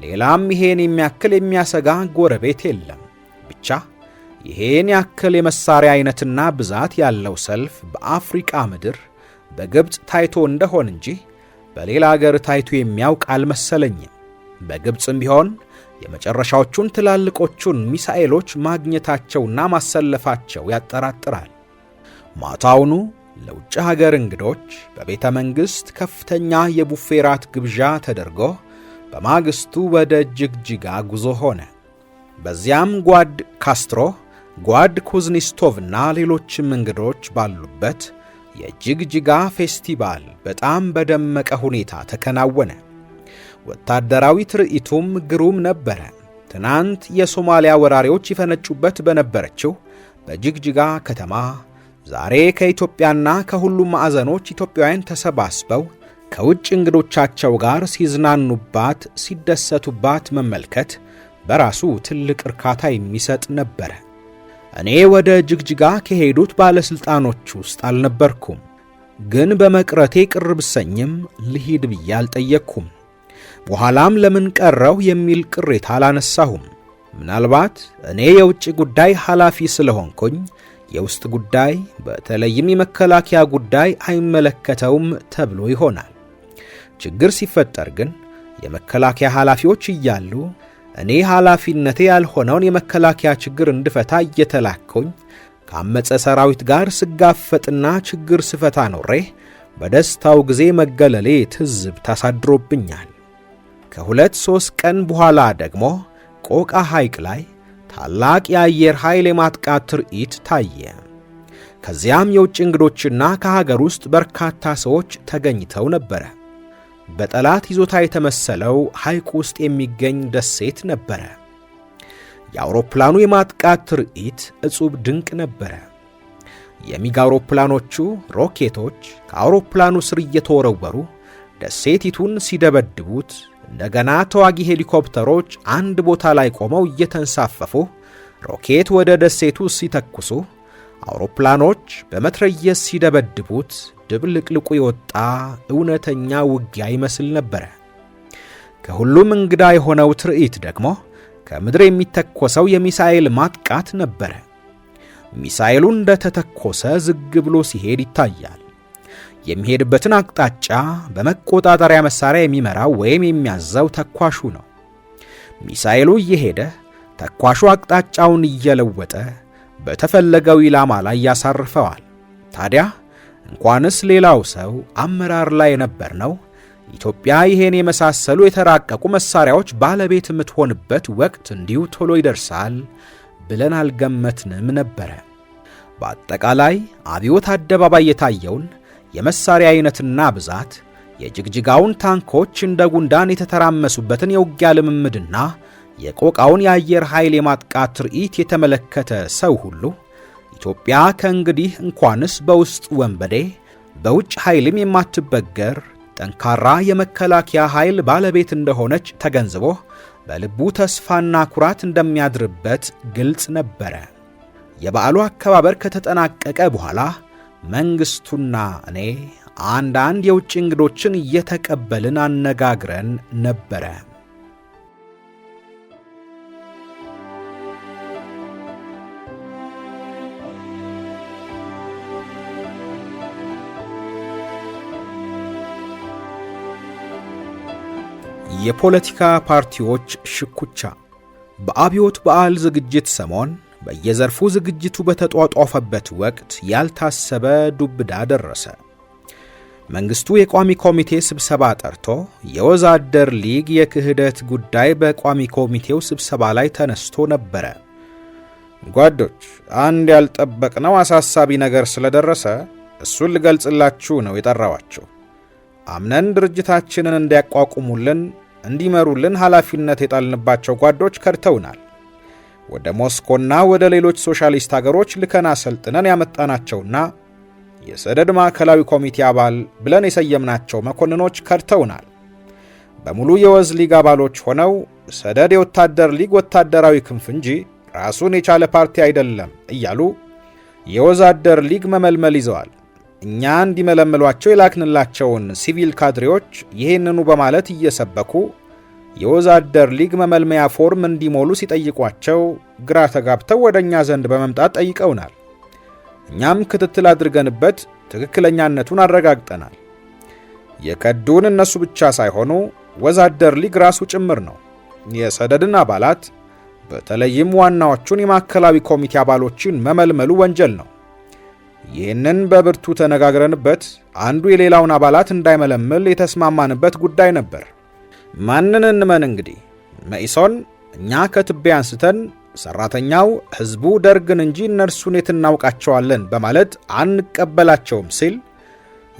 ሌላም ይሄን የሚያክል የሚያሰጋ ጎረቤት የለም። ብቻ ይሄን ያክል የመሳሪያ አይነትና ብዛት ያለው ሰልፍ በአፍሪካ ምድር በግብጽ ታይቶ እንደሆን እንጂ በሌላ አገር ታይቶ የሚያውቅ አልመሰለኝም። በግብጽም ቢሆን የመጨረሻዎቹን ትላልቆቹን ሚሳኤሎች ማግኘታቸውና ማሰለፋቸው ያጠራጥራል። ማታውኑ ለውጭ ሀገር እንግዶች በቤተ መንግሥት ከፍተኛ የቡፌ ራት ግብዣ ተደርጎ በማግስቱ ወደ ጅግጅጋ ጉዞ ሆነ። በዚያም ጓድ ካስትሮ፣ ጓድ ኩዝኒስቶቭና ሌሎችም እንግዶች ባሉበት የጅግጅጋ ፌስቲቫል በጣም በደመቀ ሁኔታ ተከናወነ። ወታደራዊ ትርኢቱም ግሩም ነበረ። ትናንት የሶማሊያ ወራሪዎች ይፈነጩበት በነበረችው በጅግጅጋ ከተማ ዛሬ ከኢትዮጵያና ከሁሉም ማዕዘኖች ኢትዮጵያውያን ተሰባስበው ከውጭ እንግዶቻቸው ጋር ሲዝናኑባት፣ ሲደሰቱባት መመልከት በራሱ ትልቅ እርካታ የሚሰጥ ነበረ። እኔ ወደ ጅግጅጋ ከሄዱት ባለስልጣኖች ውስጥ አልነበርኩም። ግን በመቅረቴ ቅር ብሰኝም ልሂድ ብዬ አልጠየቅኩም። በኋላም ለምን ቀረው የሚል ቅሬታ አላነሳሁም። ምናልባት እኔ የውጭ ጉዳይ ኃላፊ ስለሆንኩኝ የውስጥ ጉዳይ በተለይም የመከላከያ ጉዳይ አይመለከተውም ተብሎ ይሆናል። ችግር ሲፈጠር ግን የመከላከያ ኃላፊዎች እያሉ እኔ ኃላፊነቴ ያልሆነውን የመከላከያ ችግር እንድፈታ እየተላከኝ ካመፀ ሰራዊት ጋር ስጋፈጥና ችግር ስፈታ ኖሬ በደስታው ጊዜ መገለሌ ትዝብ ታሳድሮብኛል። ከ2-3 ቀን በኋላ ደግሞ ቆቃ ሐይቅ ላይ ታላቅ የአየር ኃይል የማጥቃት ትርኢት ታየ። ከዚያም የውጭ እንግዶችና ከሀገር ውስጥ በርካታ ሰዎች ተገኝተው ነበረ። በጠላት ይዞታ የተመሰለው ሐይቅ ውስጥ የሚገኝ ደሴት ነበረ። የአውሮፕላኑ የማጥቃት ትርኢት እጹብ ድንቅ ነበረ። የሚግ አውሮፕላኖቹ ሮኬቶች ከአውሮፕላኑ ስር እየተወረወሩ ደሴቲቱን ሲደበድቡት፣ እንደገና ተዋጊ ሄሊኮፕተሮች አንድ ቦታ ላይ ቆመው እየተንሳፈፉ ሮኬት ወደ ደሴቱ ሲተኩሱ፣ አውሮፕላኖች በመትረየስ ሲደበድቡት ድብልቅልቁ የወጣ እውነተኛ ውጊያ ይመስል ነበረ። ከሁሉም እንግዳ የሆነው ትርኢት ደግሞ ከምድር የሚተኮሰው የሚሳኤል ማጥቃት ነበረ። ሚሳኤሉ እንደተተኮሰ ዝግ ብሎ ሲሄድ ይታያል። የሚሄድበትን አቅጣጫ በመቆጣጠሪያ መሳሪያ የሚመራው ወይም የሚያዘው ተኳሹ ነው። ሚሳኤሉ እየሄደ ተኳሹ አቅጣጫውን እየለወጠ በተፈለገው ኢላማ ላይ ያሳርፈዋል። ታዲያ እንኳንስ ሌላው ሰው አመራር ላይ የነበርነው ኢትዮጵያ ይሄን የመሳሰሉ የተራቀቁ መሳሪያዎች ባለቤት የምትሆንበት ወቅት እንዲሁ ቶሎ ይደርሳል ብለን አልገመትንም ነበረ። በአጠቃላይ አብዮት አደባባይ የታየውን የመሳሪያ አይነትና ብዛት፣ የጅግጅጋውን ታንኮች እንደ ጉንዳን የተተራመሱበትን የውጊያ ልምምድና የቆቃውን የአየር ኃይል የማጥቃት ትርኢት የተመለከተ ሰው ሁሉ ኢትዮጵያ ከእንግዲህ እንኳንስ በውስጥ ወንበዴ በውጭ ኃይልም የማትበገር ጠንካራ የመከላከያ ኃይል ባለቤት እንደሆነች ተገንዝቦ በልቡ ተስፋና ኩራት እንደሚያድርበት ግልጽ ነበረ። የበዓሉ አከባበር ከተጠናቀቀ በኋላ መንግስቱና እኔ አንዳንድ የውጭ እንግዶችን እየተቀበልን አነጋግረን ነበረ። የፖለቲካ ፓርቲዎች ሽኩቻ። በአብዮት በዓል ዝግጅት ሰሞን በየዘርፉ ዝግጅቱ በተጧጧፈበት ወቅት ያልታሰበ ዱብዳ ደረሰ። መንግስቱ የቋሚ ኮሚቴ ስብሰባ ጠርቶ የወዛደር ሊግ የክህደት ጉዳይ በቋሚ ኮሚቴው ስብሰባ ላይ ተነስቶ ነበረ። ጓዶች፣ አንድ ያልጠበቅነው አሳሳቢ ነገር ስለደረሰ እሱን ልገልጽላችሁ ነው የጠራዋችሁ። አምነን ድርጅታችንን እንዲያቋቁሙልን እንዲመሩልን ኃላፊነት የጣልንባቸው ጓዶች ከድተውናል። ወደ ሞስኮና ወደ ሌሎች ሶሻሊስት ሀገሮች ልከና ሰልጥነን ያመጣናቸውና የሰደድ ማዕከላዊ ኮሚቴ አባል ብለን የሰየምናቸው መኮንኖች ከድተውናል። በሙሉ የወዝ ሊግ አባሎች ሆነው ሰደድ የወታደር ሊግ ወታደራዊ ክንፍ እንጂ ራሱን የቻለ ፓርቲ አይደለም እያሉ የወዛደር ሊግ መመልመል ይዘዋል። እኛ እንዲመለምሏቸው የላክንላቸውን ሲቪል ካድሬዎች ይሄንኑ በማለት እየሰበኩ የወዛደር ሊግ መመልመያ ፎርም እንዲሞሉ ሲጠይቋቸው ግራ ተጋብተው ወደኛ ዘንድ በመምጣት ጠይቀውናል። እኛም ክትትል አድርገንበት ትክክለኛነቱን አረጋግጠናል። የከዱን እነሱ ብቻ ሳይሆኑ ወዛደር ሊግ ራሱ ጭምር ነው። የሰደድን አባላት በተለይም ዋናዎቹን የማዕከላዊ ኮሚቴ አባሎችን መመልመሉ ወንጀል ነው። ይህንን በብርቱ ተነጋግረንበት አንዱ የሌላውን አባላት እንዳይመለምል የተስማማንበት ጉዳይ ነበር። ማንን እንመን እንግዲህ? መኢሶን እኛ ከትቤ አንስተን፣ ሰራተኛው ህዝቡ ደርግን እንጂ እነርሱን የት እናውቃቸዋለን በማለት አንቀበላቸውም ሲል፣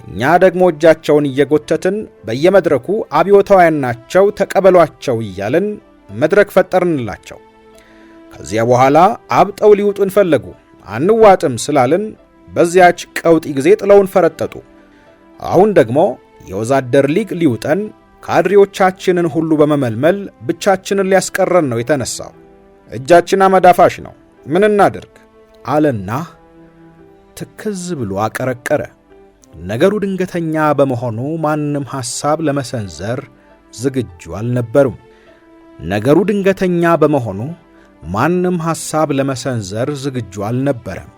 እኛ ደግሞ እጃቸውን እየጎተትን በየመድረኩ አብዮታውያን ናቸው ተቀበሏቸው እያልን መድረክ ፈጠርንላቸው። ከዚያ በኋላ አብጠው ሊውጡን ፈለጉ። አንዋጥም ስላልን በዚያች ቀውጢ ጊዜ ጥለውን ፈረጠጡ። አሁን ደግሞ የወዛደር ሊግ ሊውጠን ካድሬዎቻችንን ሁሉ በመመልመል ብቻችንን ሊያስቀረን ነው የተነሳው። እጃችን አመዳፋሽ ነው፣ ምን እናድርግ አለና ትክዝ ብሎ አቀረቀረ። ነገሩ ድንገተኛ በመሆኑ ማንም ሐሳብ ለመሰንዘር ዝግጁ አልነበሩም። ነገሩ ድንገተኛ በመሆኑ ማንም ሐሳብ ለመሰንዘር ዝግጁ አልነበረም።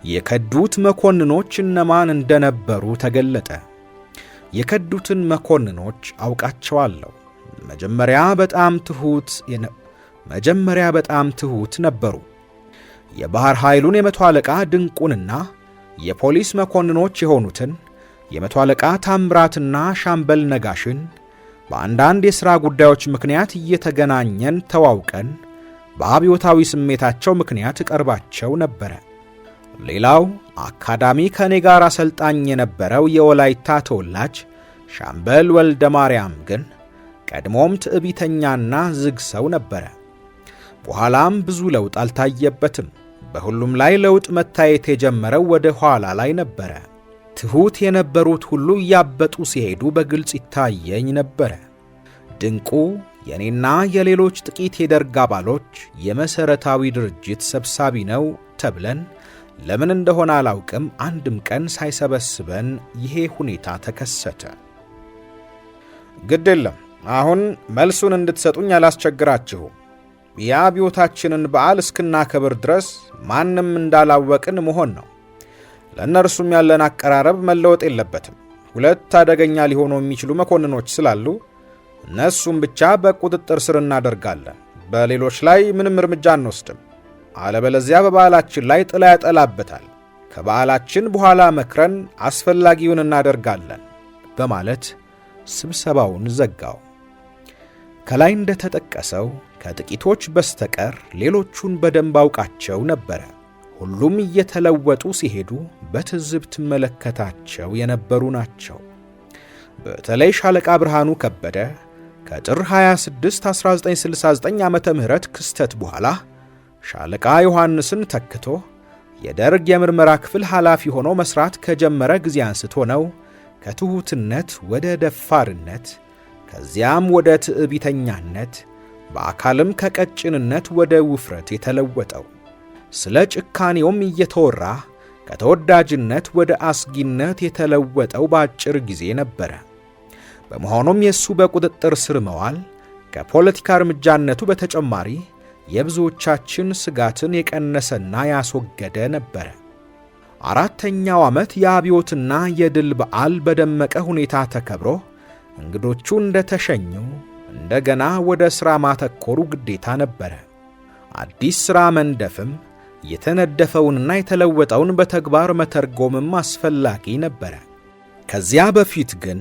የከዱት መኮንኖች እነማን እንደነበሩ ተገለጠ። የከዱትን መኮንኖች አውቃቸዋለሁ። መጀመሪያ በጣም ትሁት ነበሩ። የባህር ኃይሉን የመቶ አለቃ ድንቁንና የፖሊስ መኮንኖች የሆኑትን የመቶ አለቃ ታምራትና ሻምበል ነጋሽን በአንዳንድ የሥራ ጉዳዮች ምክንያት እየተገናኘን ተዋውቀን በአብዮታዊ ስሜታቸው ምክንያት ቀርባቸው ነበረ። ሌላው አካዳሚ ከኔ ጋር አሰልጣኝ የነበረው የወላይታ ተወላጅ ሻምበል ወልደ ማርያም ግን ቀድሞም ትዕቢተኛና ዝግ ሰው ነበረ። በኋላም ብዙ ለውጥ አልታየበትም። በሁሉም ላይ ለውጥ መታየት የጀመረው ወደ ኋላ ላይ ነበረ። ትሁት የነበሩት ሁሉ እያበጡ ሲሄዱ በግልጽ ይታየኝ ነበረ። ድንቁ የኔና የሌሎች ጥቂት የደርግ አባሎች የመሰረታዊ ድርጅት ሰብሳቢ ነው ተብለን ለምን እንደሆነ አላውቅም፣ አንድም ቀን ሳይሰበስበን ይሄ ሁኔታ ተከሰተ። ግድ የለም፣ አሁን መልሱን እንድትሰጡኝ አላስቸግራችሁም። የአብዮታችንን በዓል እስክናከብር ድረስ ማንም እንዳላወቅን መሆን ነው። ለእነርሱም ያለን አቀራረብ መለወጥ የለበትም። ሁለት አደገኛ ሊሆኑ የሚችሉ መኮንኖች ስላሉ እነሱም ብቻ በቁጥጥር ስር እናደርጋለን። በሌሎች ላይ ምንም እርምጃ አንወስድም። አለበለዚያ በበዓላችን ላይ ጥላ ያጠላበታል። ከበዓላችን በኋላ መክረን አስፈላጊውን እናደርጋለን በማለት ስብሰባውን ዘጋው። ከላይ እንደተጠቀሰው ከጥቂቶች በስተቀር ሌሎቹን በደንብ አውቃቸው ነበረ። ሁሉም እየተለወጡ ሲሄዱ በትዝብት መለከታቸው የነበሩ ናቸው። በተለይ ሻለቃ ብርሃኑ ከበደ ከጥር 26 1969 ዓመተ ምህረት ክስተት በኋላ ሻለቃ ዮሐንስን ተክቶ የደርግ የምርመራ ክፍል ኃላፊ ሆኖ መስራት ከጀመረ ጊዜ አንስቶ ነው ከትሁትነት ወደ ደፋርነት፣ ከዚያም ወደ ትዕቢተኛነት፣ በአካልም ከቀጭንነት ወደ ውፍረት የተለወጠው። ስለ ጭካኔውም እየተወራ ከተወዳጅነት ወደ አስጊነት የተለወጠው በአጭር ጊዜ ነበረ። በመሆኑም የሱ በቁጥጥር ስር መዋል ከፖለቲካ እርምጃነቱ በተጨማሪ የብዙዎቻችን ስጋትን የቀነሰና ያስወገደ ነበረ። አራተኛው ዓመት የአብዮትና የድል በዓል በደመቀ ሁኔታ ተከብሮ እንግዶቹ እንደተሸኙ እንደገና ወደ ሥራ ማተኮሩ ግዴታ ነበረ። አዲስ ሥራ መንደፍም የተነደፈውንና የተለወጠውን በተግባር መተርጎምም አስፈላጊ ነበረ። ከዚያ በፊት ግን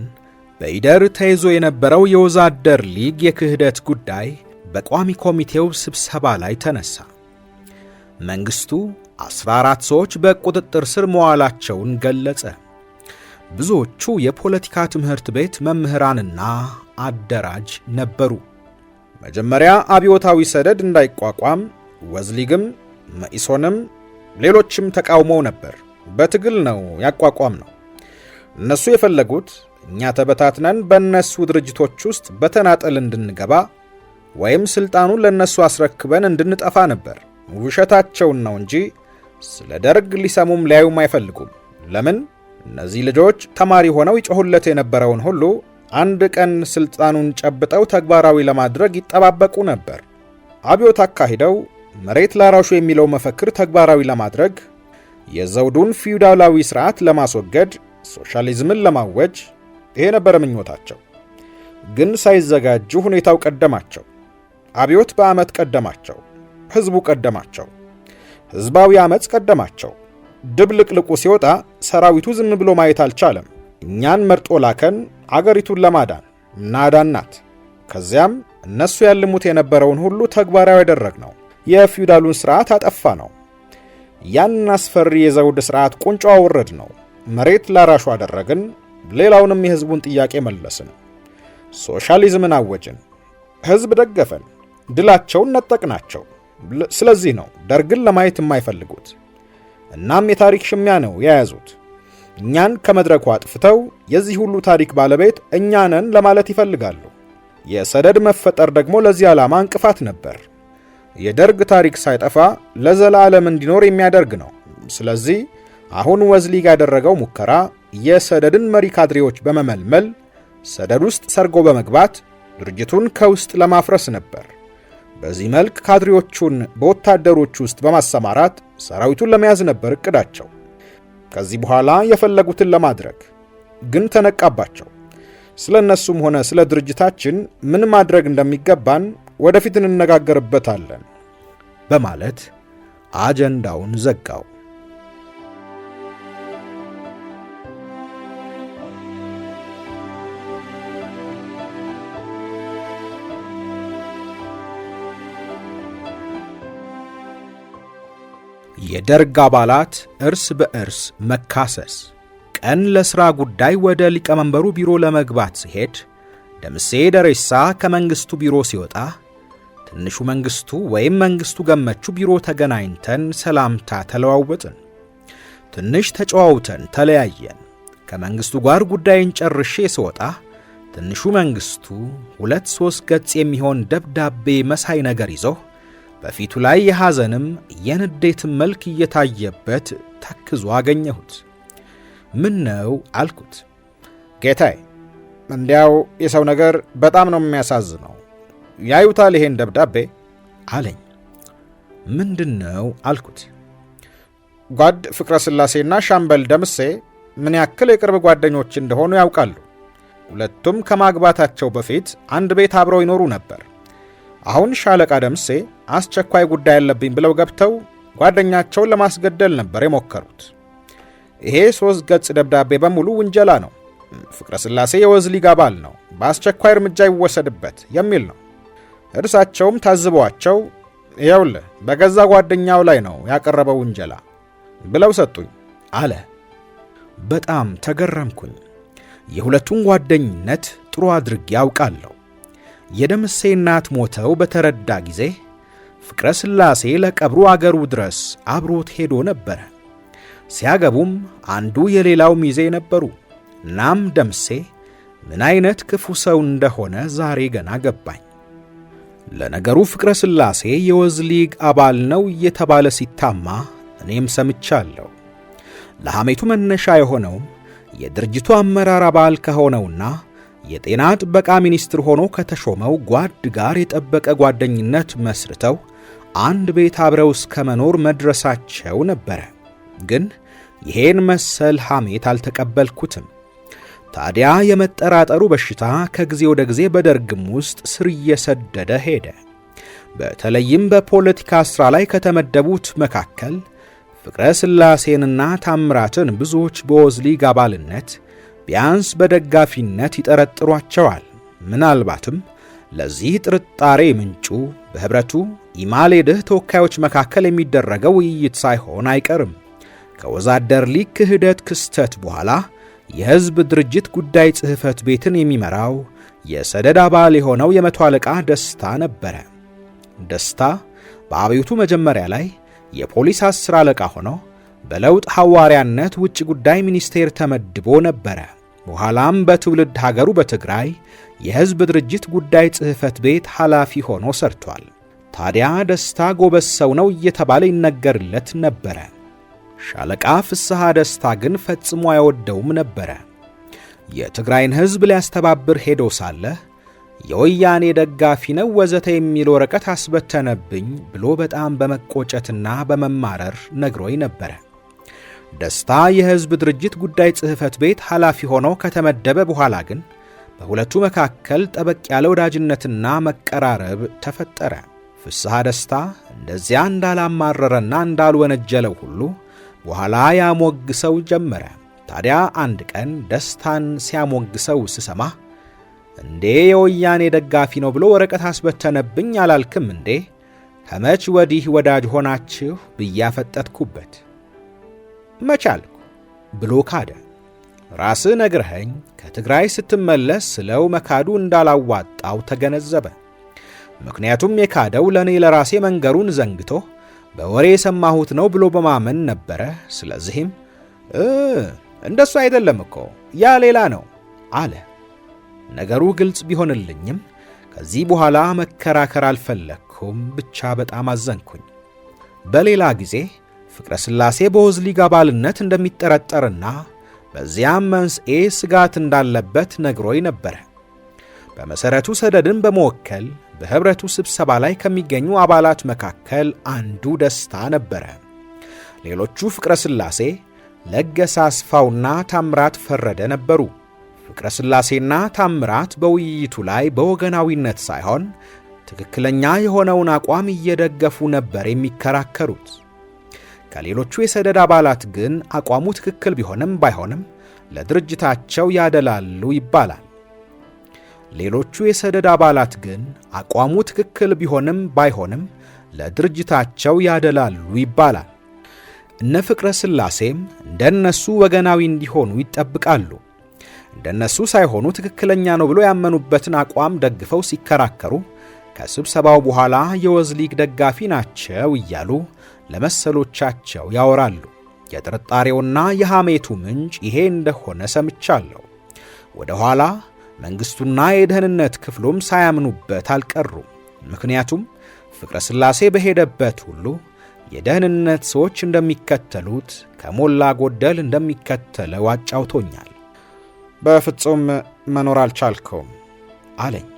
በኢደር ተይዞ የነበረው የወዛደር ሊግ የክህደት ጉዳይ በቋሚ ኮሚቴው ስብሰባ ላይ ተነሳ። መንግስቱ 14 ሰዎች በቁጥጥር ስር መዋላቸውን ገለጸ። ብዙዎቹ የፖለቲካ ትምህርት ቤት መምህራንና አደራጅ ነበሩ። መጀመሪያ አብዮታዊ ሰደድ እንዳይቋቋም ወዝሊግም መኢሶንም ሌሎችም ተቃውመው ነበር። በትግል ነው ያቋቋም ነው። እነሱ የፈለጉት እኛ ተበታትነን በእነሱ ድርጅቶች ውስጥ በተናጠል እንድንገባ ወይም ስልጣኑን ለነሱ አስረክበን እንድንጠፋ ነበር። ውሸታቸውን ነው እንጂ ስለ ደርግ ሊሰሙም ሊያዩም አይፈልጉም። ለምን? እነዚህ ልጆች ተማሪ ሆነው ይጮሁለት የነበረውን ሁሉ አንድ ቀን ስልጣኑን ጨብጠው ተግባራዊ ለማድረግ ይጠባበቁ ነበር። አብዮት አካሂደው መሬት ላራሹ የሚለው መፈክር ተግባራዊ ለማድረግ፣ የዘውዱን ፊውዳላዊ ስርዓት ለማስወገድ፣ ሶሻሊዝምን ለማወጅ ይሄ ነበር ምኞታቸው። ግን ሳይዘጋጁ ሁኔታው ቀደማቸው። አብዮት በአመት ቀደማቸው። ህዝቡ ቀደማቸው። ህዝባዊ አመጽ ቀደማቸው። ድብልቅልቁ ሲወጣ ሰራዊቱ ዝም ብሎ ማየት አልቻለም። እኛን መርጦ ላከን አገሪቱን ለማዳን እናዳናት። ከዚያም እነሱ ያልሙት የነበረውን ሁሉ ተግባራዊ ያደረግነው የፊውዳሉን ስርዓት አጠፋ ነው። ያን አስፈሪ የዘውድ ስርዓት ቁንጮ አወረድ ነው። መሬት ላራሹ አደረግን። ሌላውንም የህዝቡን ጥያቄ መለስን። ሶሻሊዝምን አወጅን። ህዝብ ደገፈን። ድላቸውን ነጠቅናቸው። ስለዚህ ነው ደርግን ለማየት የማይፈልጉት። እናም የታሪክ ሽሚያ ነው የያዙት። እኛን ከመድረኩ አጥፍተው የዚህ ሁሉ ታሪክ ባለቤት እኛ ነን ለማለት ይፈልጋሉ። የሰደድ መፈጠር ደግሞ ለዚህ ዓላማ እንቅፋት ነበር። የደርግ ታሪክ ሳይጠፋ ለዘላለም እንዲኖር የሚያደርግ ነው። ስለዚህ አሁን ወዝሊግ ያደረገው ሙከራ የሰደድን መሪ ካድሬዎች በመመልመል ሰደድ ውስጥ ሰርጎ በመግባት ድርጅቱን ከውስጥ ለማፍረስ ነበር። በዚህ መልክ ካድሬዎቹን በወታደሮች ውስጥ በማሰማራት ሰራዊቱን ለመያዝ ነበር እቅዳቸው። ከዚህ በኋላ የፈለጉትን ለማድረግ ግን ተነቃባቸው። ስለ እነሱም ሆነ ስለ ድርጅታችን ምን ማድረግ እንደሚገባን ወደፊት እንነጋገርበታለን በማለት አጀንዳውን ዘጋው። የደርግ አባላት እርስ በእርስ መካሰስ። ቀን ለሥራ ጉዳይ ወደ ሊቀመንበሩ ቢሮ ለመግባት ሲሄድ ደምሴ ደሬሳ ከመንግስቱ ቢሮ ሲወጣ ትንሹ መንግስቱ ወይም መንግስቱ ገመቹ ቢሮ ተገናኝተን ሰላምታ ተለዋወጥን። ትንሽ ተጨዋውተን ተለያየን። ከመንግስቱ ጋር ጉዳይን ጨርሼ ስወጣ ትንሹ መንግስቱ 2-3 ገጽ የሚሆን ደብዳቤ መሳይ ነገር ይዞ በፊቱ ላይ የሐዘንም የንዴትም መልክ እየታየበት ተክዞ አገኘሁት። ምን ነው አልኩት። ጌታዬ፣ እንዲያው የሰው ነገር በጣም ነው የሚያሳዝነው። ያዩታል ይሄን ደብዳቤ አለኝ። ምንድነው አልኩት። ጓድ ፍቅረ ሥላሴና ሻምበል ደምሴ ምን ያክል የቅርብ ጓደኞች እንደሆኑ ያውቃሉ። ሁለቱም ከማግባታቸው በፊት አንድ ቤት አብረው ይኖሩ ነበር። አሁን ሻለቃ ደምሴ አስቸኳይ ጉዳይ ያለብኝ ብለው ገብተው ጓደኛቸውን ለማስገደል ነበር የሞከሩት። ይሄ 3 ገጽ ደብዳቤ በሙሉ ውንጀላ ነው። ፍቅረ ሥላሴ የወዝሊግ አባል ነው፣ በአስቸኳይ እርምጃ ይወሰድበት የሚል ነው። እርሳቸውም ታዝበዋቸው ይኸውልህ በገዛ ጓደኛው ላይ ነው ያቀረበው ውንጀላ ብለው ሰጡኝ አለ። በጣም ተገረምኩኝ። የሁለቱን ጓደኝነት ጥሩ አድርጌ ያውቃለሁ። የደምሴ እናት ሞተው በተረዳ ጊዜ ፍቅረ ሥላሴ ለቀብሩ አገሩ ድረስ አብሮት ሄዶ ነበረ። ሲያገቡም አንዱ የሌላው ሚዜ ነበሩ። እናም ደምሴ ምን አይነት ክፉ ሰው እንደሆነ ዛሬ ገና ገባኝ። ለነገሩ ፍቅረ ሥላሴ የወዝሊግ አባል ነው እየተባለ ሲታማ እኔም ሰምቻለሁ። ለሐሜቱ መነሻ የሆነውም የድርጅቱ አመራር አባል ከሆነውና የጤና ጥበቃ ሚኒስትር ሆኖ ከተሾመው ጓድ ጋር የጠበቀ ጓደኝነት መስርተው አንድ ቤት አብረው እስከ መኖር መድረሳቸው ነበረ። ግን ይሄን መሰል ሐሜት አልተቀበልኩትም። ታዲያ የመጠራጠሩ በሽታ ከጊዜ ወደ ጊዜ በደርግም ውስጥ ስር እየሰደደ ሄደ። በተለይም በፖለቲካ ሥራ ላይ ከተመደቡት መካከል ፍቅረ ሥላሴንና ታምራትን ብዙዎች በወዝሊግ አባልነት ቢያንስ በደጋፊነት ይጠረጥሯቸዋል። ምናልባትም ለዚህ ጥርጣሬ ምንጩ በህብረቱ ኢማሌድህ ተወካዮች መካከል የሚደረገው ውይይት ሳይሆን አይቀርም። ከወዛደር ሊግ ክህደት ክስተት በኋላ የሕዝብ ድርጅት ጉዳይ ጽሕፈት ቤትን የሚመራው የሰደድ አባል የሆነው የመቶ አለቃ ደስታ ነበረ። ደስታ በአብዮቱ መጀመሪያ ላይ የፖሊስ 10 አለቃ ሆኖ በለውጥ ሐዋርያነት ውጭ ጉዳይ ሚኒስቴር ተመድቦ ነበረ። በኋላም በትውልድ ሀገሩ በትግራይ የሕዝብ ድርጅት ጉዳይ ጽሕፈት ቤት ኃላፊ ሆኖ ሰርቷል። ታዲያ ደስታ ጎበዝ ሰው ነው እየተባለ ይነገርለት ነበረ። ሻለቃ ፍስሐ ደስታ ግን ፈጽሞ አይወደውም ነበረ። የትግራይን ሕዝብ ሊያስተባብር ሄዶ ሳለ የወያኔ ደጋፊ ነው ወዘተ የሚል ወረቀት አስበተነብኝ ብሎ በጣም በመቆጨትና በመማረር ነግሮኝ ነበረ። ደስታ የሕዝብ ድርጅት ጉዳይ ጽሕፈት ቤት ኃላፊ ሆኖ ከተመደበ በኋላ ግን በሁለቱ መካከል ጠበቅ ያለ ወዳጅነትና መቀራረብ ተፈጠረ። ፍስሐ ደስታ እንደዚያ እንዳላማረረና እንዳልወነጀለው ሁሉ በኋላ ያሞግሰው ጀመረ። ታዲያ አንድ ቀን ደስታን ሲያሞግሰው ስሰማ እንዴ የወያኔ ደጋፊ ነው ብሎ ወረቀት አስበተነብኝ አላልክም እንዴ? ከመች ወዲህ ወዳጅ ሆናችሁ ብያፈጠጥኩበት። መቻልኩ ብሎ ካደ። ራስህ ነግረኸኝ ከትግራይ ስትመለስ ስለው መካዱ እንዳላዋጣው ተገነዘበ። ምክንያቱም የካደው ለኔ ለራሴ መንገሩን ዘንግቶ በወሬ የሰማሁት ነው ብሎ በማመን ነበረ። ስለዚህም እንደሱ አይደለም እኮ ያ ሌላ ነው አለ። ነገሩ ግልጽ ቢሆንልኝም ከዚህ በኋላ መከራከር አልፈለግኩም፣ ብቻ በጣም አዘንኩኝ። በሌላ ጊዜ ፍቅረ ሥላሴ በወዝሊግ አባልነት እንደሚጠረጠርና በዚያም መንስኤ ስጋት እንዳለበት ነግሮኝ ነበረ። በመሠረቱ ሰደድን በመወከል በህብረቱ ስብሰባ ላይ ከሚገኙ አባላት መካከል አንዱ ደስታ ነበረ። ሌሎቹ ፍቅረ ሥላሴ፣ ለገሰ አስፋውና ታምራት ፈረደ ነበሩ። ፍቅረ ሥላሴና ታምራት በውይይቱ ላይ በወገናዊነት ሳይሆን ትክክለኛ የሆነውን አቋም እየደገፉ ነበር የሚከራከሩት። ከሌሎቹ የሰደድ አባላት ግን አቋሙ ትክክል ቢሆንም ባይሆንም ለድርጅታቸው ያደላሉ ይባላል። ሌሎቹ የሰደድ አባላት ግን አቋሙ ትክክል ቢሆንም ባይሆንም ለድርጅታቸው ያደላሉ ይባላል። እነ ፍቅረ ሥላሴም እንደነሱ ወገናዊ እንዲሆኑ ይጠብቃሉ። እንደነሱ ሳይሆኑ ትክክለኛ ነው ብሎ ያመኑበትን አቋም ደግፈው ሲከራከሩ ከስብሰባው በኋላ የወዝሊግ ደጋፊ ናቸው እያሉ ለመሰሎቻቸው ያወራሉ። የጥርጣሬውና የሐሜቱ ምንጭ ይሄ እንደሆነ ሰምቻለሁ። ወደ ኋላ መንግስቱና የደህንነት ክፍሉም ሳያምኑበት አልቀሩም። ምክንያቱም ፍቅረ ሥላሴ በሄደበት ሁሉ የደህንነት ሰዎች እንደሚከተሉት ከሞላ ጎደል እንደሚከተለው አጫውቶኛል። በፍጹም መኖር አልቻልከውም አለኝ።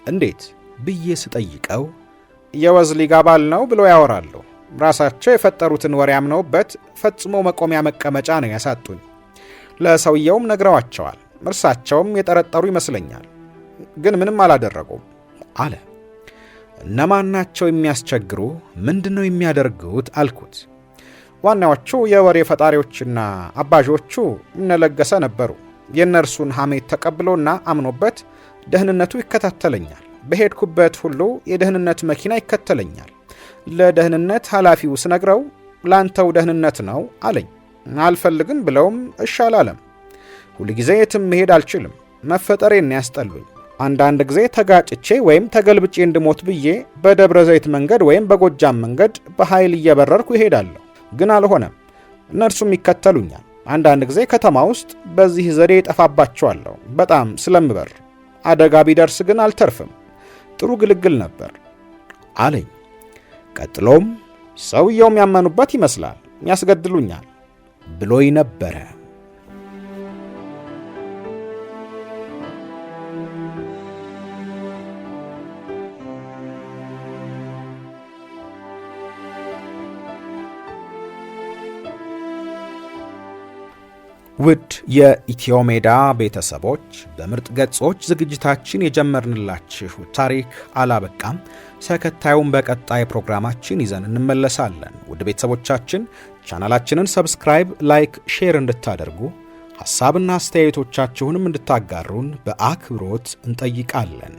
እንዴት ብዬ ስጠይቀው የወዝሊግ አባል ነው ብሎ ያወራሉ። ራሳቸው የፈጠሩትን ወሬ አምነውበት ፈጽሞ መቆሚያ መቀመጫ ነው ያሳጡኝ። ለሰውየውም ነግረዋቸዋል። እርሳቸውም የጠረጠሩ ይመስለኛል፣ ግን ምንም አላደረጉም አለ። እነማን ናቸው የሚያስቸግሩ? ምንድነው የሚያደርጉት አልኩት። ዋናዎቹ የወሬ ፈጣሪዎችና አባዦቹ እነለገሰ ነበሩ። የእነርሱን ሐሜት ተቀብሎና አምኖበት ደህንነቱ ይከታተለኛል። በሄድኩበት ሁሉ የደህንነት መኪና ይከተለኛል። ለደህንነት ኃላፊው ስነግረው ላንተው ደህንነት ነው አለኝ። አልፈልግም ብለውም እሺ አላለም። ሁልጊዜ የትም መሄድ አልችልም። መፈጠሬን ያስጠሉኝ። አንዳንድ ጊዜ ተጋጭቼ ወይም ተገልብጬ እንድሞት ብዬ በደብረ ዘይት መንገድ ወይም በጎጃም መንገድ በኃይል እየበረርኩ ይሄዳለሁ። ግን አልሆነም። እነርሱም ይከተሉኛል። አንዳንድ ጊዜ ከተማ ውስጥ በዚህ ዘዴ ጠፋባቸዋለሁ። በጣም ስለምበር አደጋ ቢደርስ ግን አልተርፍም። ጥሩ ግልግል ነበር አለኝ። ቀጥሎም ሰውየውም ያመኑበት ይመስላል፣ ያስገድሉኛል ብሎኝ ነበረ። ውድ የኢትዮ ሜዳ ቤተሰቦች በምርጥ ገጾች ዝግጅታችን የጀመርንላችሁ ታሪክ አላበቃም። ተከታዩን በቀጣይ ፕሮግራማችን ይዘን እንመለሳለን። ውድ ቤተሰቦቻችን ቻናላችንን ሰብስክራይብ፣ ላይክ፣ ሼር እንድታደርጉ ሐሳብና አስተያየቶቻችሁንም እንድታጋሩን በአክብሮት እንጠይቃለን።